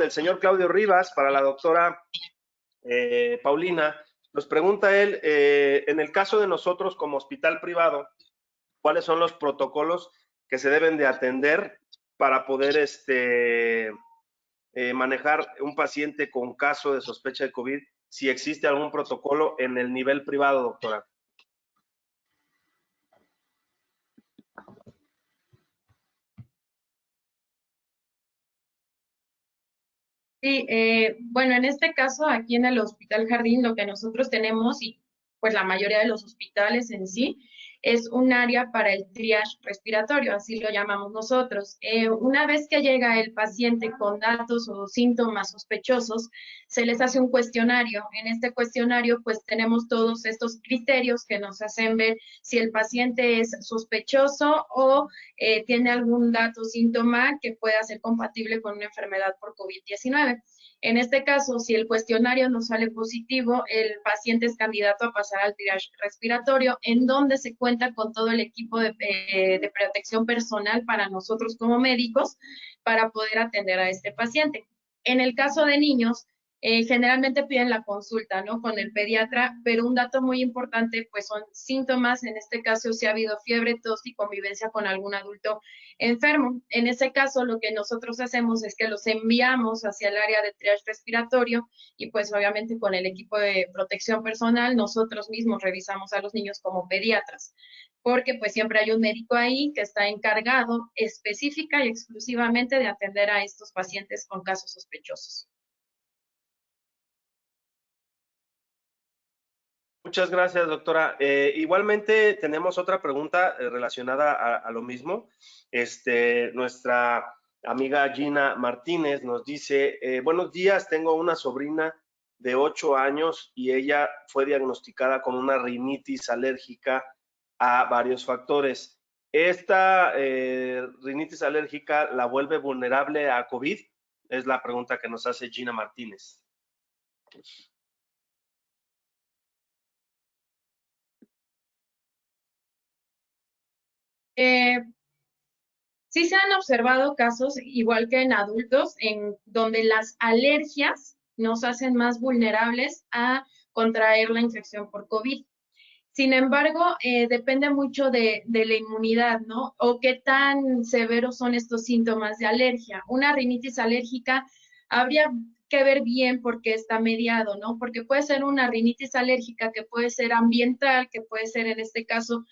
Speaker 1: señor Claudio Rivas para la doctora Paulina. Nos pregunta él, en el caso de nosotros como hospital privado, ¿cuáles son los protocolos que se deben de atender para poder manejar un paciente con caso de sospecha de COVID? Si existe algún protocolo en el nivel privado, doctora.
Speaker 3: Sí, bueno, en este caso, aquí en el Hospital Jardín, lo que nosotros tenemos, y pues la mayoría de los hospitales en sí, es un área para el triage respiratorio, así lo llamamos nosotros. Una vez que llega el paciente con datos o síntomas sospechosos, se les hace un cuestionario. En este cuestionario, pues tenemos todos estos criterios que nos hacen ver si el paciente es sospechoso o tiene algún dato o síntoma que pueda ser compatible con una enfermedad por COVID-19. En este caso, si el cuestionario nos sale positivo, el paciente es candidato a pasar al triage respiratorio, en donde se cuenta con todo el equipo de protección personal para nosotros como médicos para poder atender a este paciente. En el caso de niños, generalmente piden la consulta, ¿no? Con el pediatra, pero un dato muy importante, pues son síntomas, en este caso si ha habido fiebre, tos y convivencia con algún adulto enfermo. En ese caso, lo que nosotros hacemos es que los enviamos hacia el área de triage respiratorio y pues obviamente con el equipo de protección personal, nosotros mismos revisamos a los niños como pediatras, porque pues siempre hay un médico ahí que está encargado específica y exclusivamente de atender a estos pacientes con casos sospechosos.
Speaker 1: Muchas gracias, doctora. Igualmente tenemos otra pregunta relacionada a lo mismo. Nuestra amiga Gina Martínez nos dice, buenos días, tengo una sobrina de 8 años y ella fue diagnosticada con una rinitis alérgica a varios factores. ¿Esta rinitis alérgica la vuelve vulnerable a COVID? Es la pregunta que nos hace Gina Martínez.
Speaker 3: Sí se han observado casos, igual que en adultos, en donde las alergias nos hacen más vulnerables a contraer la infección por COVID. Sin embargo, depende mucho de la inmunidad, ¿no? O qué tan severos son estos síntomas de alergia. Una rinitis alérgica habría que ver bien por qué está mediado, ¿no? Porque puede ser una rinitis alérgica que puede ser ambiental, que puede ser en este caso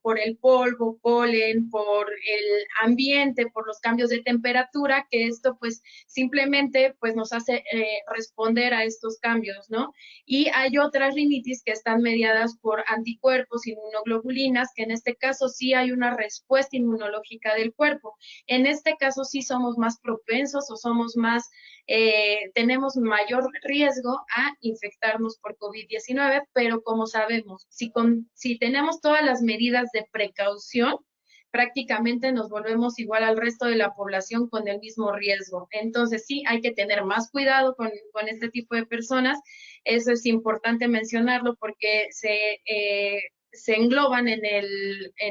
Speaker 3: por el polvo, polen, por el ambiente, por los cambios de temperatura, que esto pues simplemente pues nos hace responder a estos cambios, ¿no? Y hay otras rinitis que están mediadas por anticuerpos, inmunoglobulinas, que en este caso sí hay una respuesta inmunológica del cuerpo. En este caso sí somos más propensos o somos más, tenemos mayor riesgo a infectarnos por COVID-19, pero como sabemos, si tenemos todas las medidas de precaución, prácticamente nos volvemos igual al resto de la población con el mismo riesgo. Entonces sí, hay que tener más cuidado con este tipo de personas. Eso es importante mencionarlo porque se engloban en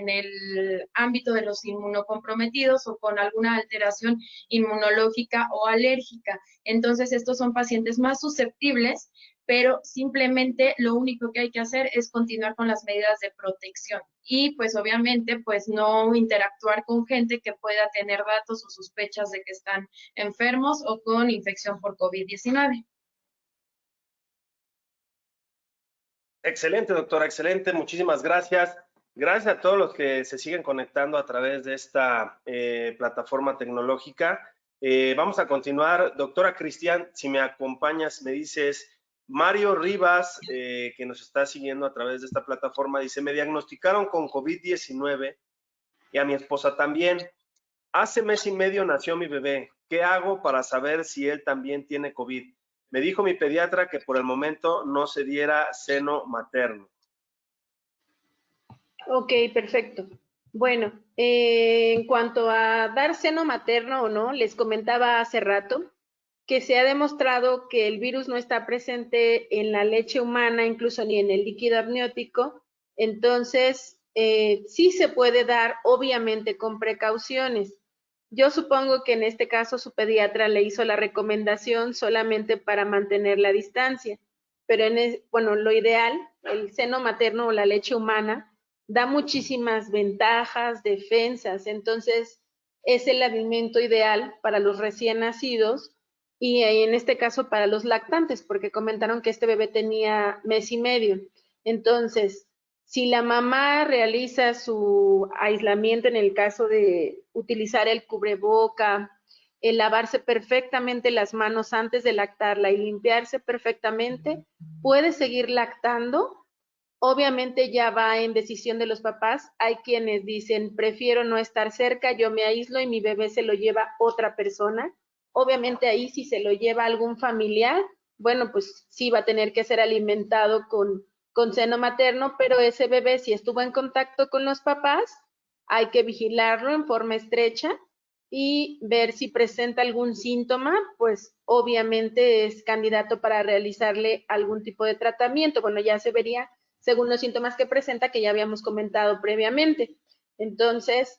Speaker 3: el ámbito de los inmunocomprometidos o con alguna alteración inmunológica o alérgica. Entonces, estos son pacientes más susceptibles, pero simplemente lo único que hay que hacer es continuar con las medidas de protección y pues obviamente pues no interactuar con gente que pueda tener datos o sospechas de que están enfermos o con infección por COVID-19.
Speaker 1: Excelente, doctora, excelente. Muchísimas gracias. Gracias a todos los que se siguen conectando a través de esta plataforma tecnológica. Vamos a continuar. Doctora Cristian, si me acompañas, me dices, Mario Rivas, que nos está siguiendo a través de esta plataforma, dice, me diagnosticaron con COVID-19 y a mi esposa también. Hace mes y medio nació mi bebé. ¿Qué hago para saber si él también tiene COVID? Me dijo mi pediatra que por el momento no se diera seno materno.
Speaker 2: Ok, perfecto. Bueno, en cuanto a dar seno materno o no, les comentaba hace rato que se ha demostrado que el virus no está presente en la leche humana, incluso ni en el líquido amniótico. Entonces, sí se puede dar, obviamente, con precauciones. Yo supongo que en este caso su pediatra le hizo la recomendación solamente para mantener la distancia, pero bueno, lo ideal, el seno materno o la leche humana, da muchísimas ventajas, defensas, entonces es el alimento ideal para los recién nacidos y en este caso para los lactantes, porque comentaron que este bebé tenía mes y medio. Entonces, si la mamá realiza su aislamiento en el caso de utilizar el cubreboca, el lavarse perfectamente las manos antes de lactarla y limpiarse perfectamente, puede seguir lactando. Obviamente ya va en decisión de los papás. Hay quienes dicen, prefiero no estar cerca, yo me aíslo y mi bebé se lo lleva otra persona. Obviamente ahí si se lo lleva algún familiar, bueno, pues sí va a tener que ser alimentado con seno materno, pero ese bebé si estuvo en contacto con los papás, hay que vigilarlo en forma estrecha y ver si presenta algún síntoma, pues obviamente es candidato para realizarle algún tipo de tratamiento. Bueno, ya se vería según los síntomas que presenta que ya habíamos comentado previamente. Entonces,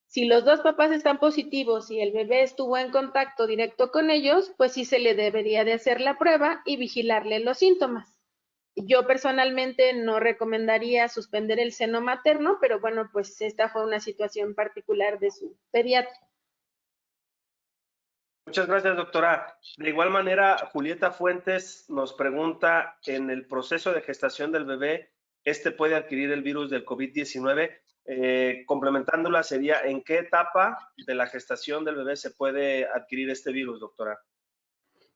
Speaker 2: si los dos papás están positivos y el bebé estuvo en contacto directo con ellos, pues sí se le debería de hacer la prueba y vigilarle los síntomas. Yo personalmente no recomendaría suspender el seno materno, pero bueno, pues esta fue una situación particular de su pediatra.
Speaker 1: Muchas gracias, doctora. De igual manera, Julieta Fuentes nos pregunta, en el proceso de gestación del bebé, ¿este puede adquirir el virus del COVID-19? Complementándola sería, ¿en qué etapa de la gestación del bebé se puede adquirir este virus, doctora?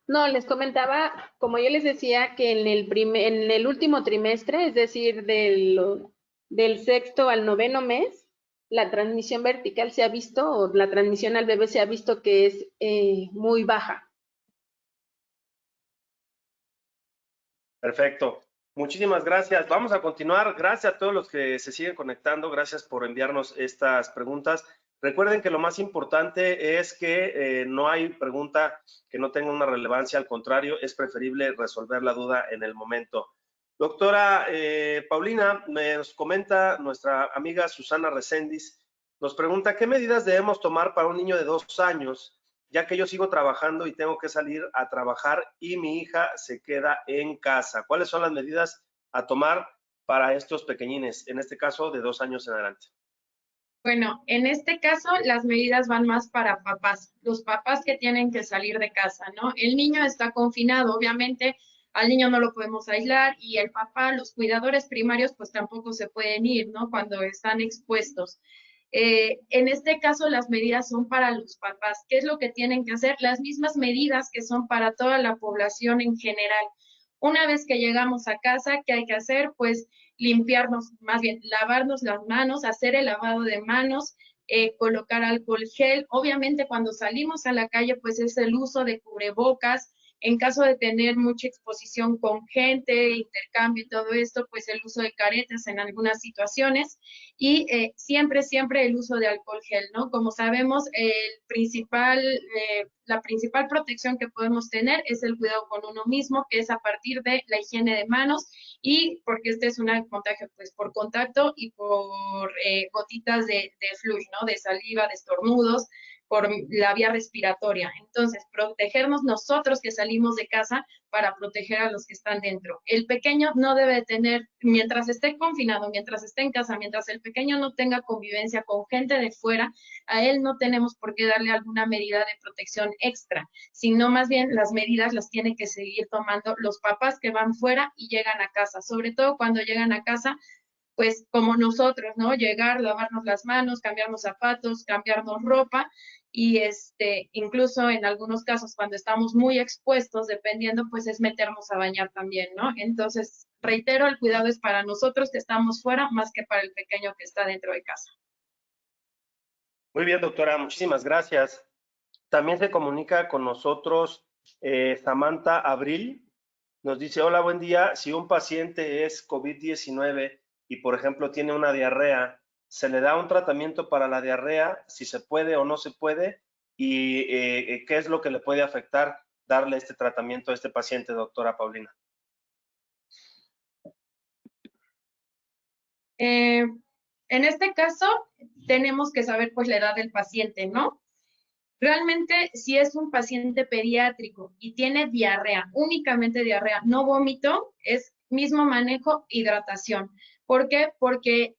Speaker 2: No, les comentaba, como yo les decía, que en el último trimestre, es decir, del sexto al noveno mes, la transmisión vertical se ha visto, o la transmisión al bebé se ha visto que es muy baja.
Speaker 1: Perfecto. Muchísimas gracias. Vamos a continuar. Gracias a todos los que se siguen conectando. Gracias por enviarnos estas preguntas. Recuerden que lo más importante es que no hay pregunta que no tenga una relevancia. Al contrario, es preferible resolver la duda en el momento. Doctora Paulina, nos comenta nuestra amiga Susana Reséndiz, nos pregunta, ¿qué medidas debemos tomar para un niño de 2 años? Ya que yo sigo trabajando y tengo que salir a trabajar y mi hija se queda en casa. ¿Cuáles son las medidas a tomar para estos pequeñines, en este caso de 2 años en adelante?
Speaker 3: Bueno, en este caso las medidas van más para papás, los papás que tienen que salir de casa, ¿no? El niño está confinado, obviamente al niño no lo podemos aislar y el papá, los cuidadores primarios, pues tampoco se pueden ir, ¿no? Cuando están expuestos. En este caso, las medidas son para los papás. ¿Qué es lo que tienen que hacer? Las mismas medidas que son para toda la población en general. Una vez que llegamos a casa, ¿qué hay que hacer? Pues limpiarnos, más bien lavarnos las manos, hacer el lavado de manos, colocar alcohol gel. Obviamente cuando salimos a la calle, pues es el uso de cubrebocas. En caso de tener mucha exposición con gente, intercambio y todo esto, pues el uso de caretas en algunas situaciones y siempre, siempre el uso de alcohol gel, ¿no? Como sabemos, la principal protección que podemos tener es el cuidado con uno mismo, que es a partir de la higiene de manos y porque este es un contagio pues por contacto y por gotitas de flujo, ¿no? De saliva, de estornudos, por la vía respiratoria. Entonces, protegernos nosotros que salimos de casa para proteger a los que están dentro. El pequeño no debe tener, mientras esté confinado, mientras esté en casa, mientras el pequeño no tenga convivencia con gente de fuera, a él no tenemos por qué darle alguna medida de protección extra, sino más bien las medidas las tienen que seguir tomando los papás que van fuera y llegan a casa, sobre todo cuando llegan a casa, pues como nosotros, ¿no? Llegar, lavarnos las manos, cambiarnos zapatos, cambiarnos ropa y incluso en algunos casos cuando estamos muy expuestos, dependiendo, pues es meternos a bañar también, ¿no? Entonces, reitero, el cuidado es para nosotros que estamos fuera más que para el pequeño que está dentro de casa.
Speaker 1: Muy bien, doctora, muchísimas gracias. También se comunica con nosotros Samantha Abril. Nos dice, hola, buen día. Si un paciente es COVID-19 y, por ejemplo, tiene una diarrea, ¿se le da un tratamiento para la diarrea? Si se puede o no se puede. ¿Y qué es lo que le puede afectar darle este tratamiento a este paciente, doctora Paulina?
Speaker 3: En este caso, tenemos que saber pues la edad del paciente, ¿no? Realmente, si es un paciente pediátrico y tiene diarrea, únicamente diarrea, no vómito, es mismo manejo, hidratación. ¿Por qué? Porque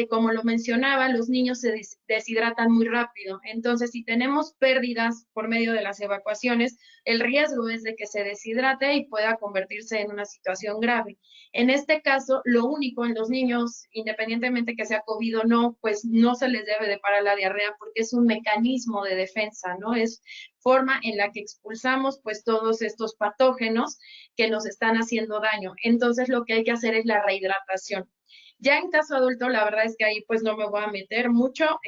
Speaker 3: como lo mencionaba, los niños se deshidratan muy rápido. Entonces, si tenemos pérdidas por medio de las evacuaciones, el riesgo es de que se deshidrate y pueda convertirse en una situación grave. En este caso, lo único en los niños, independientemente que sea COVID o no, pues no se les debe de parar la diarrea porque es un mecanismo de defensa, ¿no? Es forma en la que expulsamos pues todos estos patógenos que nos están haciendo daño. Entonces, lo que hay que hacer es la rehidratación. Ya en caso adulto, la verdad es que ahí pues no me voy a meter mucho.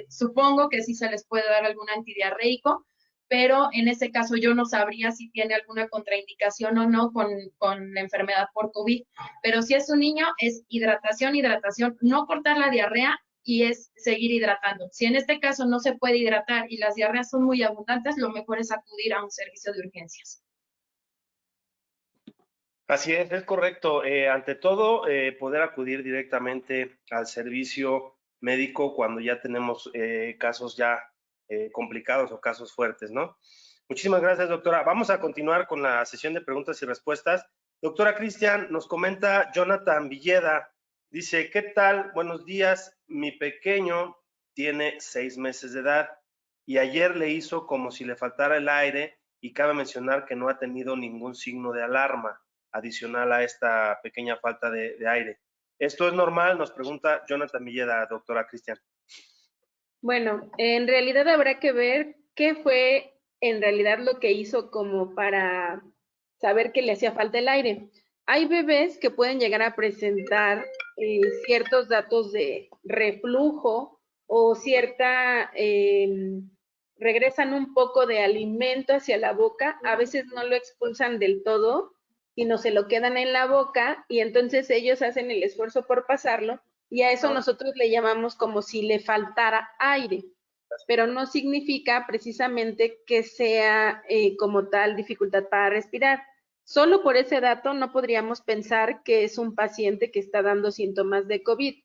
Speaker 3: Supongo que sí se les puede dar algún antidiarreico, pero en ese caso yo no sabría si tiene alguna contraindicación o no con la enfermedad por COVID. Pero si es un niño, es hidratación, hidratación, no cortar la diarrea y es seguir hidratando. Si en este caso no se puede hidratar y las diarreas son muy abundantes, lo mejor es acudir a un servicio de urgencias.
Speaker 1: Así es correcto. Ante todo, poder acudir directamente al servicio médico cuando ya tenemos casos ya complicados o casos fuertes, ¿no? Muchísimas gracias, doctora. Vamos a continuar con la sesión de preguntas y respuestas. Doctora Cristian, nos comenta Jonathan Villeda. Dice, ¿qué tal? Buenos días. Mi pequeño tiene 6 meses de edad y ayer le hizo como si le faltara el aire y cabe mencionar que no ha tenido ningún signo de alarma adicional a esta pequeña falta de aire. ¿Esto es normal? Nos pregunta Jonathan Villeda, doctora Cristian.
Speaker 2: Bueno, en realidad habrá que ver qué fue en realidad lo que hizo como para saber que le hacía falta el aire. Hay bebés que pueden llegar a presentar ciertos datos de reflujo o regresan un poco de alimento hacia la boca, a veces no lo expulsan del todo, sino se lo quedan en la boca y entonces ellos hacen el esfuerzo por pasarlo y a eso nosotros le llamamos como si le faltara aire, pero no significa precisamente que sea como tal dificultad para respirar. Solo por ese dato no podríamos pensar que es un paciente que está dando síntomas de COVID.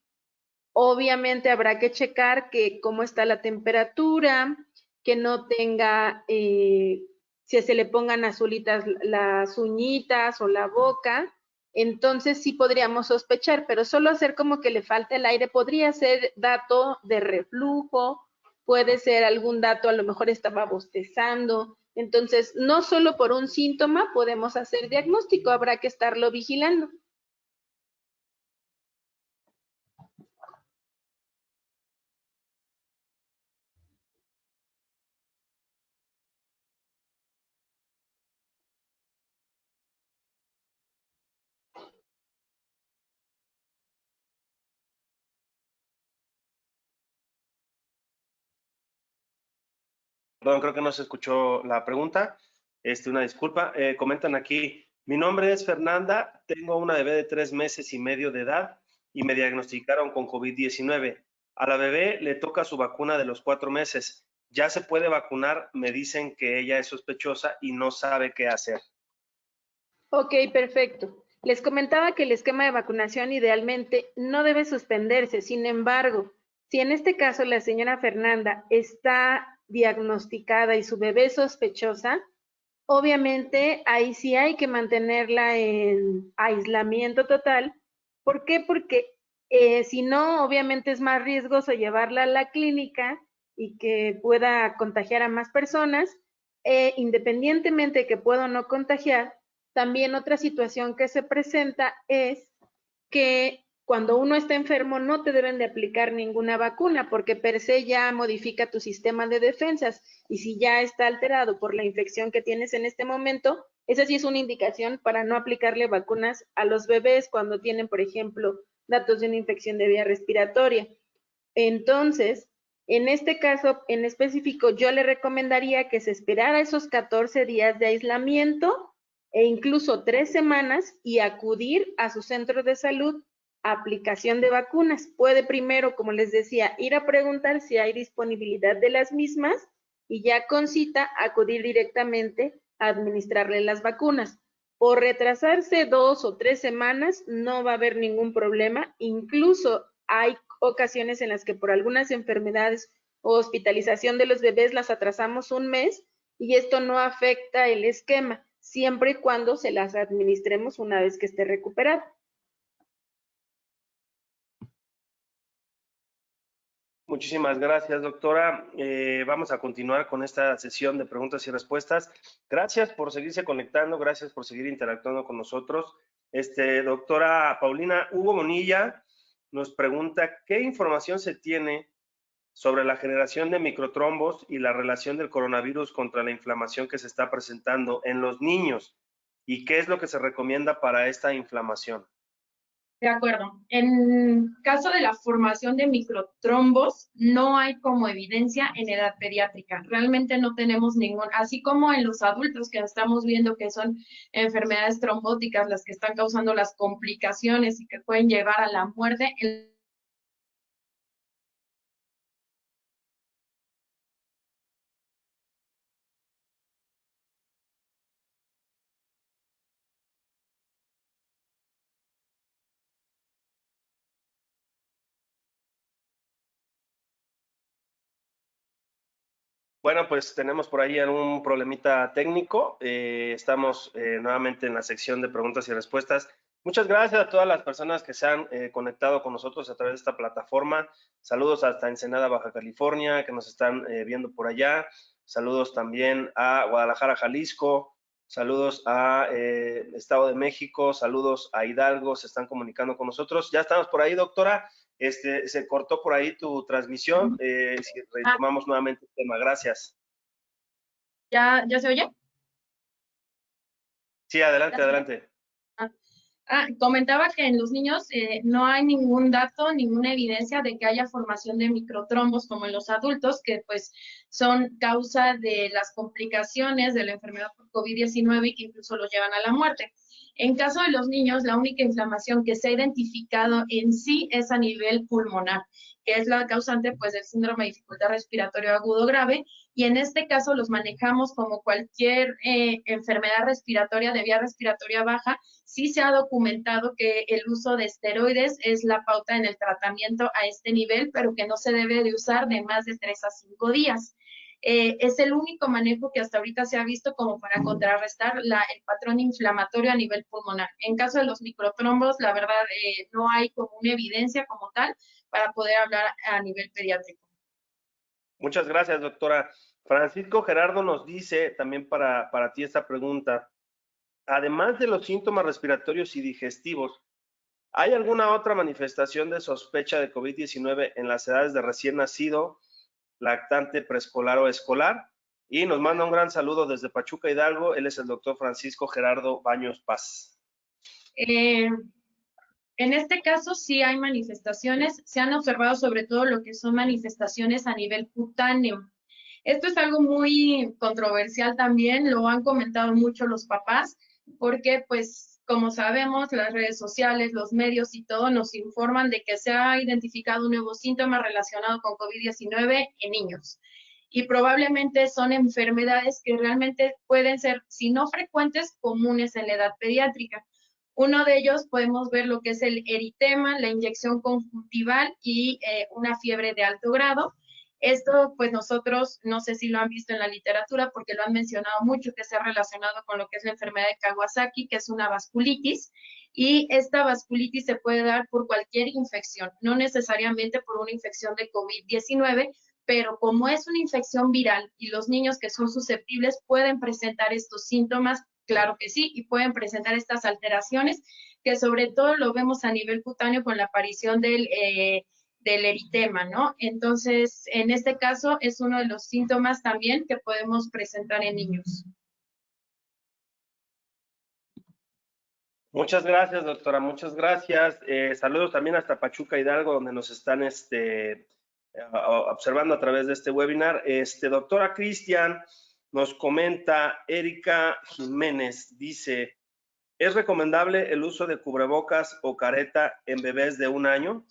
Speaker 2: Obviamente habrá que checar que cómo está la temperatura, que no tenga, si se le pongan azulitas las uñitas o la boca, entonces sí podríamos sospechar, pero solo hacer como que le falta el aire podría ser dato de reflujo, puede ser algún dato, a lo mejor estaba bostezando. Entonces, no solo por un síntoma podemos hacer diagnóstico, habrá que estarlo vigilando.
Speaker 1: Perdón, creo que no se escuchó la pregunta. Una disculpa. Comentan aquí, mi nombre es Fernanda, tengo una bebé de 3 meses y medio de edad y me diagnosticaron con COVID-19. A la bebé le toca su vacuna de los 4 meses. Ya se puede vacunar, me dicen que ella es sospechosa y no sabe qué hacer.
Speaker 2: Ok, perfecto. Les comentaba que el esquema de vacunación idealmente no debe suspenderse. Sin embargo, si en este caso la señora Fernanda está diagnosticada y su bebé es sospechosa, obviamente ahí sí hay que mantenerla en aislamiento total. ¿Por qué? Porque si no, obviamente es más riesgoso llevarla a la clínica y que pueda contagiar a más personas. Independientemente de que pueda o no contagiar, también otra situación que se presenta es que cuando uno está enfermo no te deben de aplicar ninguna vacuna porque per se ya modifica tu sistema de defensas y si ya está alterado por la infección que tienes en este momento, esa sí es una indicación para no aplicarle vacunas a los bebés cuando tienen, por ejemplo, datos de una infección de vía respiratoria. Entonces, en este caso en específico, yo le recomendaría que se esperara esos 14 días de aislamiento e incluso 3 semanas y acudir a su centro de salud a aplicación de vacunas. Puede primero, como les decía, ir a preguntar si hay disponibilidad de las mismas y ya con cita acudir directamente a administrarle las vacunas. Por retrasarse 2 o 3 semanas no va a haber ningún problema. Incluso hay ocasiones en las que por algunas enfermedades o hospitalización de los bebés las atrasamos un mes y esto no afecta el esquema, siempre y cuando se las administremos una vez que esté recuperado.
Speaker 1: Muchísimas gracias, doctora. Vamos a continuar con esta sesión de preguntas y respuestas. Gracias por seguirse conectando, gracias por seguir interactuando con nosotros. Doctora Paulina, Hugo Bonilla nos pregunta, ¿qué información se tiene sobre la generación de microtrombos y la relación del coronavirus contra la inflamación que se está presentando en los niños? ¿Y qué es lo que se recomienda para esta inflamación?
Speaker 3: De acuerdo. En caso de la formación de microtrombos, no hay como evidencia en edad pediátrica. Realmente no tenemos ningún, así como en los adultos que estamos viendo que son enfermedades trombóticas las que están causando las complicaciones y que pueden llevar a la muerte.
Speaker 1: Bueno, pues tenemos por ahí algún problemita técnico. Estamos nuevamente en la sección de preguntas y respuestas. Muchas gracias a todas las personas que se han conectado con nosotros a través de esta plataforma. Saludos hasta Ensenada, Baja California, que nos están viendo por allá. Saludos también a Guadalajara, Jalisco. Saludos a Estado de México. Saludos a Hidalgo. Se están comunicando con nosotros. Ya estamos por ahí, doctora. Se cortó por ahí tu transmisión. Si retomamos nuevamente el tema. Gracias.
Speaker 3: ¿Ya se oye?
Speaker 1: Sí, adelante, adelante.
Speaker 3: Comentaba que en los niños no hay ningún dato, ninguna evidencia de que haya formación de microtrombos como en los adultos, que pues son causa de las complicaciones de la enfermedad por COVID-19 y que incluso los llevan a la muerte. En caso de los niños, la única inflamación que se ha identificado en sí es a nivel pulmonar, que es la causante pues del síndrome de dificultad respiratoria agudo grave, y en este caso los manejamos como cualquier enfermedad respiratoria de vía respiratoria baja. Sí se ha documentado que el uso de esteroides es la pauta en el tratamiento a este nivel, pero que no se debe de usar de más de 3 a 5 días. Es el único manejo que hasta ahorita se ha visto como para contrarrestar el patrón inflamatorio a nivel pulmonar. En caso de los microtrombos, la verdad, no hay como una evidencia como tal para poder hablar a nivel pediátrico.
Speaker 1: Muchas gracias, doctora. Francisco Gerardo nos dice también para ti esta pregunta. Además de los síntomas respiratorios y digestivos, ¿hay alguna otra manifestación de sospecha de COVID-19 en las edades de recién nacido, lactante, preescolar o escolar? Y nos manda un gran saludo desde Pachuca, Hidalgo. Él es el doctor Francisco Gerardo Baños Paz.
Speaker 3: En este caso sí hay manifestaciones, se han observado sobre todo lo que son manifestaciones a nivel cutáneo. Esto es algo muy controversial también, lo han comentado mucho los papás, porque pues como sabemos, las redes sociales, los medios y todo nos informan de que se ha identificado un nuevo síntoma relacionado con COVID-19 en niños. Y probablemente son enfermedades que realmente pueden ser, si no frecuentes, comunes en la edad pediátrica. Uno de ellos podemos ver lo que es el eritema, la inyección conjuntival y una fiebre de alto grado. Esto, pues nosotros, no sé si lo han visto en la literatura porque lo han mencionado mucho, que se ha relacionado con lo que es la enfermedad de Kawasaki, que es una vasculitis, y esta vasculitis se puede dar por cualquier infección, no necesariamente por una infección de COVID-19, pero como es una infección viral y los niños que son susceptibles pueden presentar estos síntomas, claro que sí, y pueden presentar estas alteraciones, que sobre todo lo vemos a nivel cutáneo con la aparición del eritema, ¿no? Entonces, en este caso es uno de los síntomas también que podemos presentar en niños.
Speaker 1: Muchas gracias, doctora, muchas gracias. Saludos también hasta Pachuca, Hidalgo, donde nos están observando a través de este webinar. Doctora Cristian, nos comenta Erika Jiménez, dice, ¿es recomendable el uso de cubrebocas o careta en bebés de 1 año?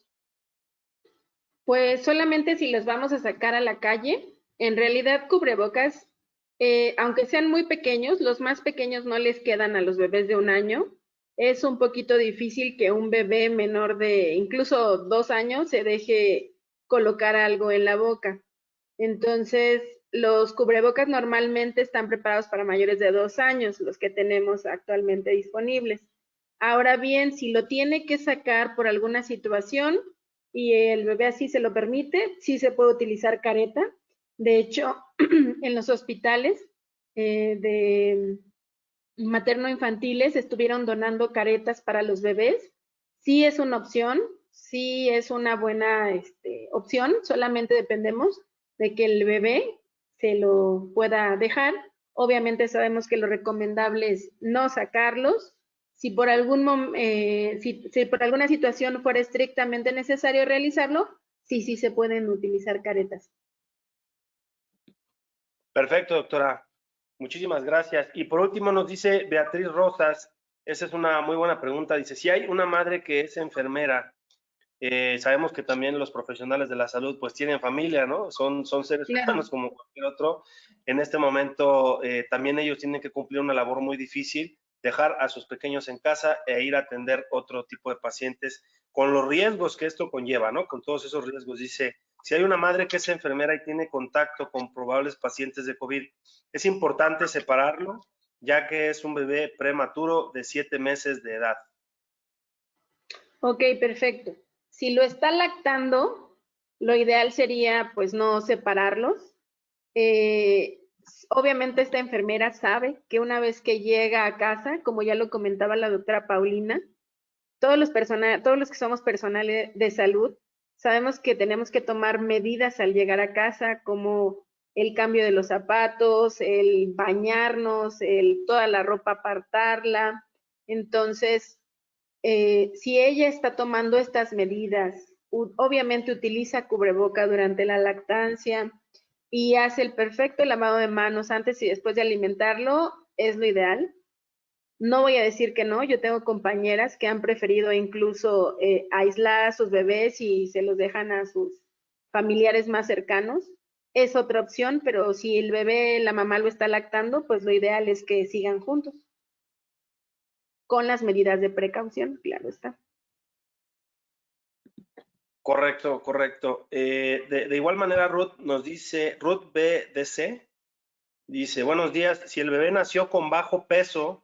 Speaker 2: Pues solamente si los vamos a sacar a la calle. En realidad, cubrebocas, aunque sean muy pequeños, los más pequeños no les quedan a los bebés de 1 año. Es un poquito difícil que un bebé menor de incluso 2 años se deje colocar algo en la boca. Entonces, los cubrebocas normalmente están preparados para mayores de 2 años, los que tenemos actualmente disponibles. Ahora bien, si lo tiene que sacar por alguna situación, y el bebé así se lo permite, sí se puede utilizar careta. De hecho, en los hospitales de materno-infantiles estuvieron donando caretas para los bebés. Sí es una opción, sí es una buena opción, solamente dependemos de que el bebé se lo pueda dejar. Obviamente sabemos que lo recomendable es no sacarlos. Si por si por alguna situación fuera estrictamente necesario realizarlo, sí se pueden utilizar caretas.
Speaker 1: Perfecto, doctora. Muchísimas gracias. Y por último nos dice Beatriz Rosas, esa es una muy buena pregunta, dice, si hay una madre que es enfermera, sabemos que también los profesionales de la salud pues tienen familia, ¿no? Son seres humanos como cualquier otro. En este momento también ellos tienen que cumplir una labor muy difícil, dejar a sus pequeños en casa e ir a atender otro tipo de pacientes con los riesgos que esto conlleva, ¿no? Con todos esos riesgos. Dice, si hay una madre que es enfermera y tiene contacto con probables pacientes de COVID, es importante separarlo, ya que es un bebé prematuro de 7 meses de edad.
Speaker 2: Ok, perfecto. Si lo está lactando, lo ideal sería pues no separarlos. Obviamente esta enfermera sabe que una vez que llega a casa, como ya lo comentaba la doctora Paulina, todos los que somos personal de salud, sabemos que tenemos que tomar medidas al llegar a casa, como el cambio de los zapatos, el bañarnos, toda la ropa apartarla. Entonces, si ella está tomando estas medidas, obviamente utiliza cubreboca durante la lactancia y hace el perfecto lavado de manos antes y después de alimentarlo, es lo ideal. No voy a decir que no, yo tengo compañeras que han preferido incluso aislar a sus bebés y se los dejan a sus familiares más cercanos. Es otra opción, pero si el bebé, la mamá lo está lactando, pues lo ideal es que sigan juntos, con las medidas de precaución, claro está.
Speaker 1: Correcto, correcto. De igual manera, Ruth nos dice, Ruth BDC, dice, buenos días, si el bebé nació con bajo peso,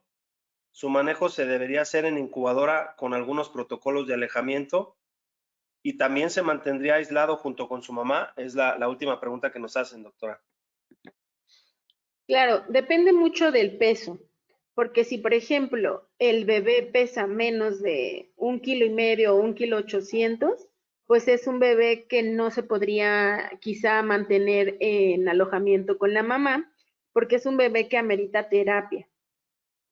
Speaker 1: su manejo se debería hacer en incubadora con algunos protocolos de alejamiento y también se mantendría aislado junto con su mamá. Es la última pregunta que nos hacen, doctora.
Speaker 2: Claro, depende mucho del peso, porque si, por ejemplo, el bebé pesa menos de 1,5 kilos o 1,8 kilos, pues es un bebé que no se podría quizá mantener en alojamiento con la mamá, porque es un bebé que amerita terapia.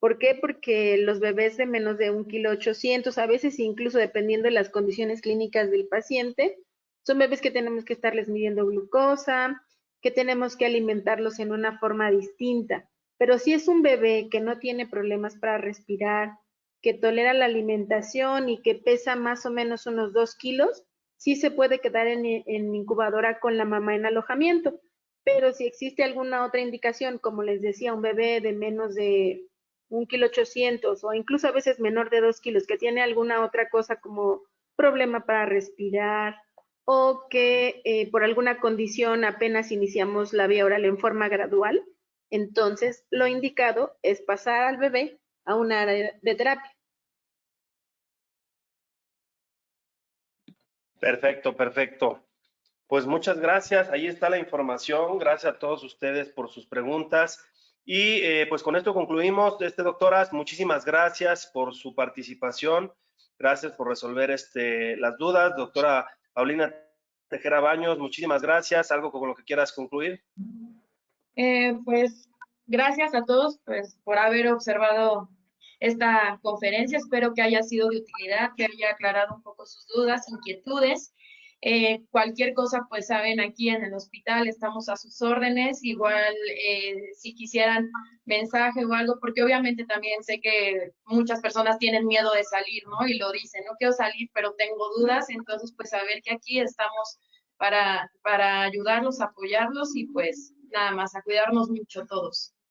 Speaker 2: ¿Por qué? Porque los bebés de menos de 1,8 kilos, a veces incluso dependiendo de las condiciones clínicas del paciente, son bebés que tenemos que estarles midiendo glucosa, que tenemos que alimentarlos en una forma distinta. Pero si es un bebé que no tiene problemas para respirar, que tolera la alimentación y que pesa más o menos unos 2 kilos, sí se puede quedar en incubadora con la mamá en alojamiento. Pero si existe alguna otra indicación, como les decía, un bebé de menos de 1,8 kilos o incluso a veces menor de 2 kilos, que tiene alguna otra cosa como problema para respirar o que por alguna condición apenas iniciamos la vía oral en forma gradual, entonces lo indicado es pasar al bebé a una área de terapia.
Speaker 1: Perfecto, perfecto. Pues muchas gracias. Ahí está la información. Gracias a todos ustedes por sus preguntas. Y pues con esto concluimos. Doctoras, muchísimas gracias por su participación. Gracias por resolver las dudas. Doctora Paulina Tejera Baños, muchísimas gracias. ¿Algo con lo que quieras concluir?
Speaker 3: Pues gracias a todos pues, por haber observado esta conferencia. Espero que haya sido de utilidad, que haya aclarado un poco sus dudas, inquietudes. Cualquier cosa, pues saben, aquí en el hospital estamos a sus órdenes. Igual, si quisieran mensaje o algo, porque obviamente también sé que muchas personas tienen miedo de salir, ¿no? Y lo dicen, no quiero salir, pero tengo dudas. Entonces, pues saber que aquí estamos para ayudarlos, apoyarlos y pues nada más, a cuidarnos mucho todos.